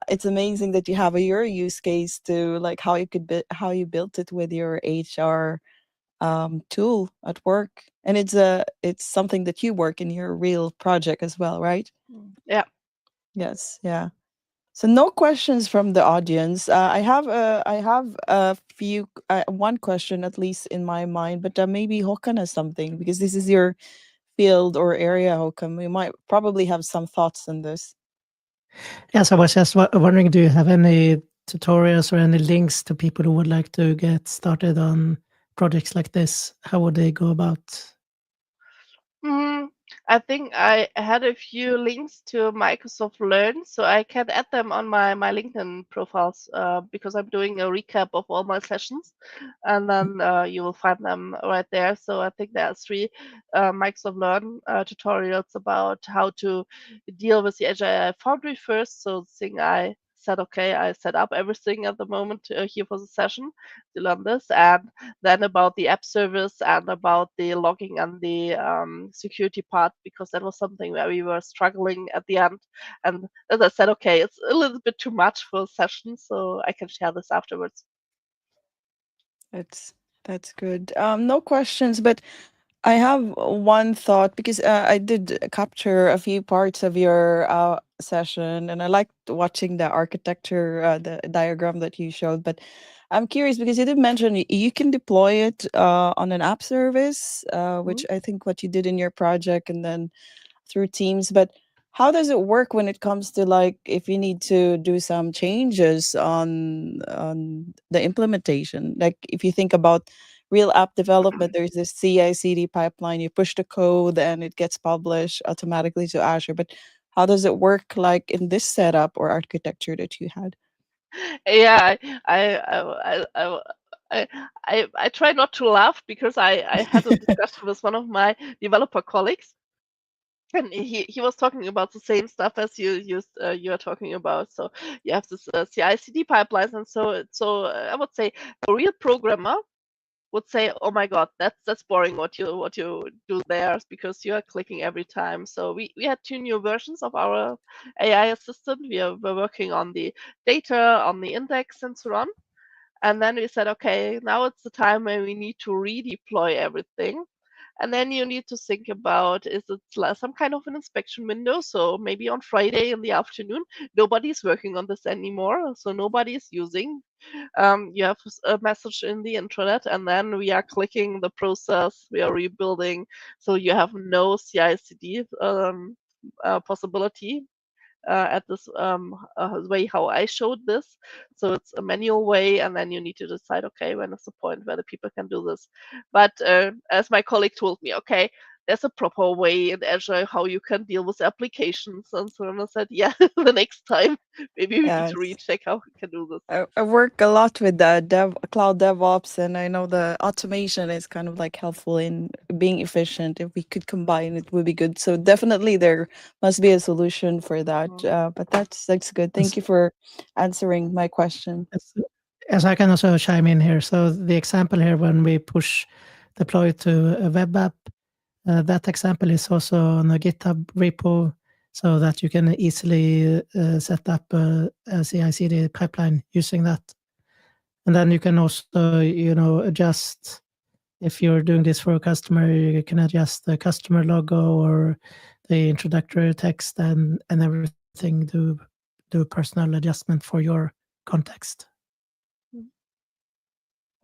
it's amazing that you have your use case to like how you could how you built it with your HR tool at work, and it's something that you work in your real project as well, right? Yeah. Yes, yeah. So no questions from the audience. I have a few one question at least in my mind, but maybe Håkan has something, because this is your field or area, Håkan. We might probably have some thoughts on this. Yes, I was just wondering, do you have any tutorials or any links to people who would like to get started on projects like this? How would they go about? Mm, I think I had a few links to Microsoft Learn, so I can add them on my LinkedIn profiles because I'm doing a recap of all my sessions, and then you will find them right there. So I think there are three Microsoft Learn tutorials about how to deal with the Azure AI Foundry first. So the thing I said, okay, I set up everything at the moment here for the session to learn this, and then about the app service and about the logging and the security part, because that was something where we were struggling at the end. And as I said, okay, it's a little bit too much for a session, so I can share this afterwards. That's that's good. No questions, but I have one thought because I did capture a few parts of your session, and I liked watching the architecture, the diagram that you showed. But I'm curious because you did mention you can deploy it on an app service, which Mhm. I think what you did in your project, and then through Teams. But how does it work when it comes to like if you need to do some changes on the implementation? Like if you think about real app development, there's this CI/CD pipeline. You push the code and it gets published automatically to Azure. But how does it work like in this setup or architecture that you had? Yeah, I, I try not to laugh because I had a discussion with one of my developer colleagues, and he was talking about the same stuff as you are talking about. So you have this CI/CD pipelines, and I would say a real programmer would say, "Oh my God, that's boring what you do there because you are clicking every time." So we had two new versions of our AI assistant. We're working on the data, on the index, and so on. And then we said, okay, now it's the time when we need to redeploy everything. And then you need to think about, is it some kind of an inspection window? So maybe on Friday in the afternoon, nobody's working on this anymore. So nobody is using. You have a message in the intranet, and then we are clicking the process, we are rebuilding. So you have no CI/CD possibility at this way how I showed this. So it's a manual way, and then you need to decide, okay, when is the point where the people can do this? But as my colleague told me, okay, there's a proper way in Azure how you can deal with applications and so on. I said, yeah, the next time maybe we need to Yes. recheck how we can do this. I work a lot with the cloud DevOps, and I know the automation is kind of like helpful in being efficient. If we could combine, it would be good. So definitely there must be a solution for that. Mm. But that's good. Thank As, you for answering my question. as, as I can also chime in here. So the example here when we push deploy to a web app, that example is also on a GitHub repo so that you can easily set up a CI/CD pipeline using that. And then you can also, adjust if you're doing this for a customer, you can adjust the customer logo or the introductory text and everything to do personal adjustment for your context.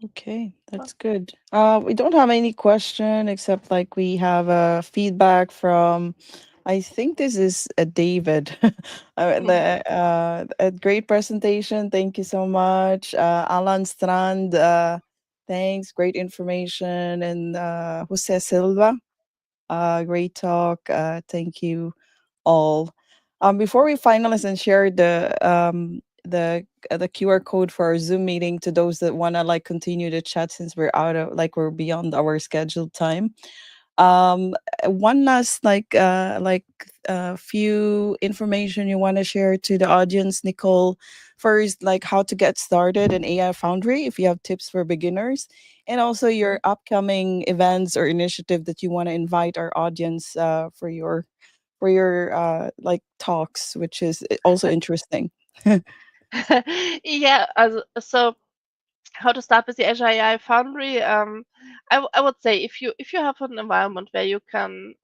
Okay, that's good. We don't have any question except like we have a feedback from, I think this is a David. A great presentation. Thank you so much. Alan Strand, thanks. Great information. And Jose Silva, great talk. Thank you all. Before we finalize and share the QR code for our Zoom meeting to those that want to like continue the chat since we're out of like we're beyond our scheduled time. One last few information you want to share to the audience, Nicole. First, like how to get started in AI Foundry if you have tips for beginners, and also your upcoming events or initiative that you want to invite our audience for your like talks, which is also interesting. Yeah, so how to start with the Azure AI Foundry. I would say if you have an environment where you can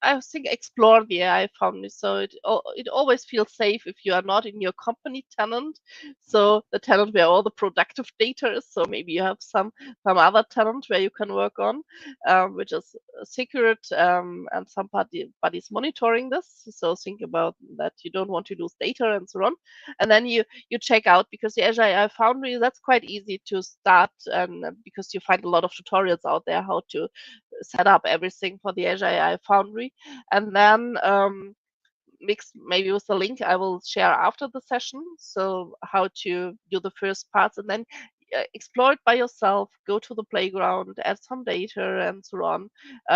I think explore the AI Foundry. So it always feels safe if you are not in your company tenant. So the tenant where all the productive data is. So maybe you have some other tenant where you can work on, which is secret, and somebody's monitoring this. So think about that you don't want to lose data and so on. And then you check out, because the Azure AI Foundry, that's quite easy to start, and because you find a lot of tutorials out there how to set up everything for the Azure AI Foundry. And then mix maybe with the link I will share after the session, so how to do the first parts. And then explore it by yourself, go to the playground, add some data and so on,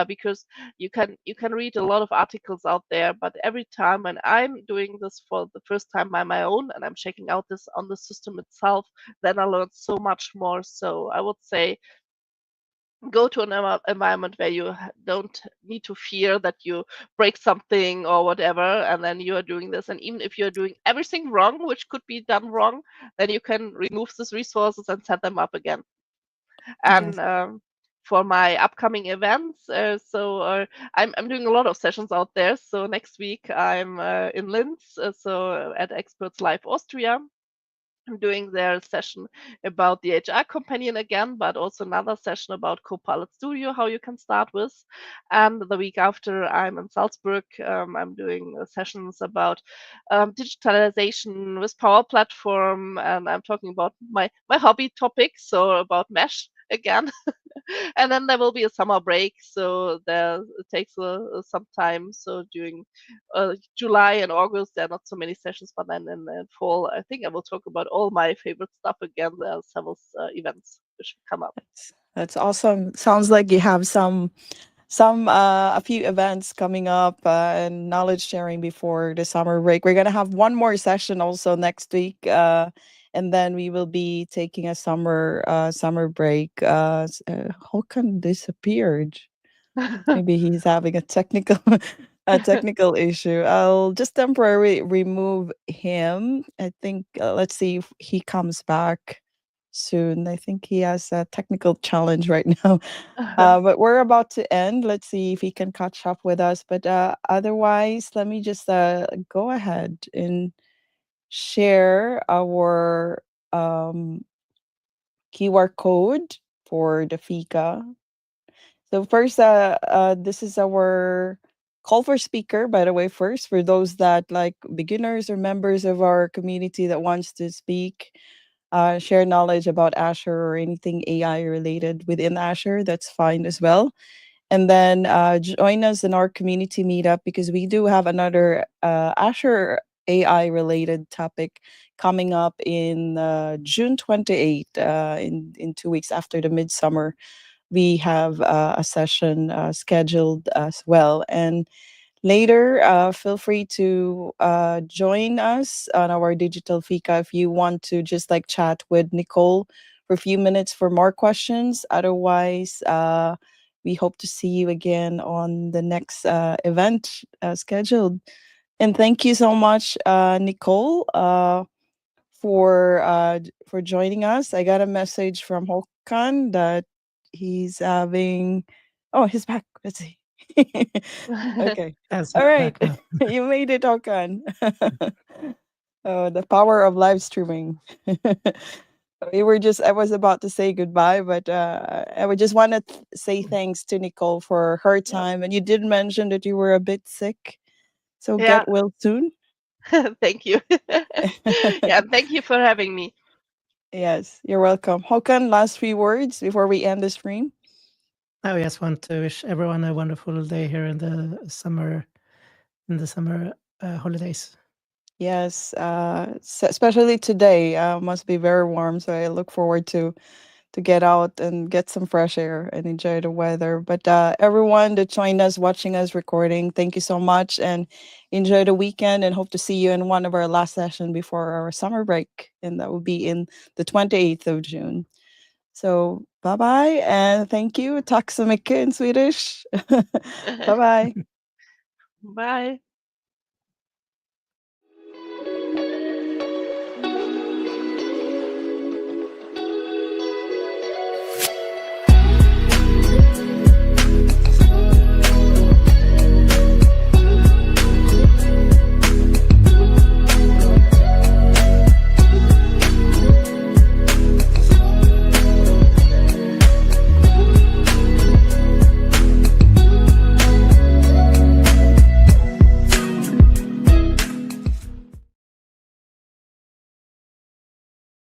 because you can read a lot of articles out there. But every time when I'm doing this for the first time by my own and I'm checking out this on the system itself, then I learn so much more. So I would say go to an environment where you don't need to fear that you break something or whatever, and then you are doing this. And even if you're doing everything wrong, which could be done wrong, then you can remove these resources and set them up again. And Yes. for my upcoming events, I'm doing a lot of sessions out there. So next week I'm in Linz, at Experts Live Austria. I'm doing their session about the HR companion again, but also another session about Copilot Studio, how you can start with. And the week after, I'm in Salzburg. I'm doing sessions about digitalization with Power Platform, and I'm talking about my hobby topic, so about Mesh again. And then there will be a summer break, so there it takes some time. So during July and August, there are not so many sessions, but then in the fall, I think I will talk about all my favorite stuff again. There are several events which come up. That's awesome. Sounds like you have some a few events coming up and knowledge sharing before the summer break. We're gonna have one more session also next week, and then we will be taking a summer break. Håkan disappeared. Maybe he's having a technical a technical issue. I'll just temporarily remove him. I think let's see if he comes back soon. I think he has a technical challenge right now. But we're about to end. Let's see if he can catch up with us. But otherwise, let me just go ahead and share our QR code for the Fika. So first, this is our call for speaker. By the way, first for those that like beginners or members of our community that wants to speak, share knowledge about Azure or anything AI related within Azure, that's fine as well. And then join us in our community meetup because we do have another Azure AI related topic coming up in June 28th, in 2 weeks after the midsummer. We have a session scheduled as well. And later, feel free to join us on our digital fika if you want to just like chat with Nicole for a few minutes for more questions. Otherwise, we hope to see you again on the next event scheduled. And thank you so much, Nicole, for joining us. I got a message from Håkan that he's having. Oh, he's back. Let's see. Okay. Yes, All I'm right. back now. You made it, Håkan. Oh, the power of live streaming. I was about to say goodbye, but I would just want to say thanks to Nicole for her Yeah. time. And you did mention that you were a bit sick. So Yeah. get well soon. Thank you. Yeah, thank you for having me. Yes, you're welcome. Håkan, last few words before we end the stream. I just want to wish everyone a wonderful day here in the summer holidays. Yes, especially today, must be very warm. So I look forward to get out and get some fresh air and enjoy the weather. But everyone that joined us, watching us, recording, thank you so much and enjoy the weekend. And hope to see you in one of our last session before our summer break, and that will be in the 28th of June. So bye bye and thank you. Tack så mycket in Swedish. Bye bye. Bye.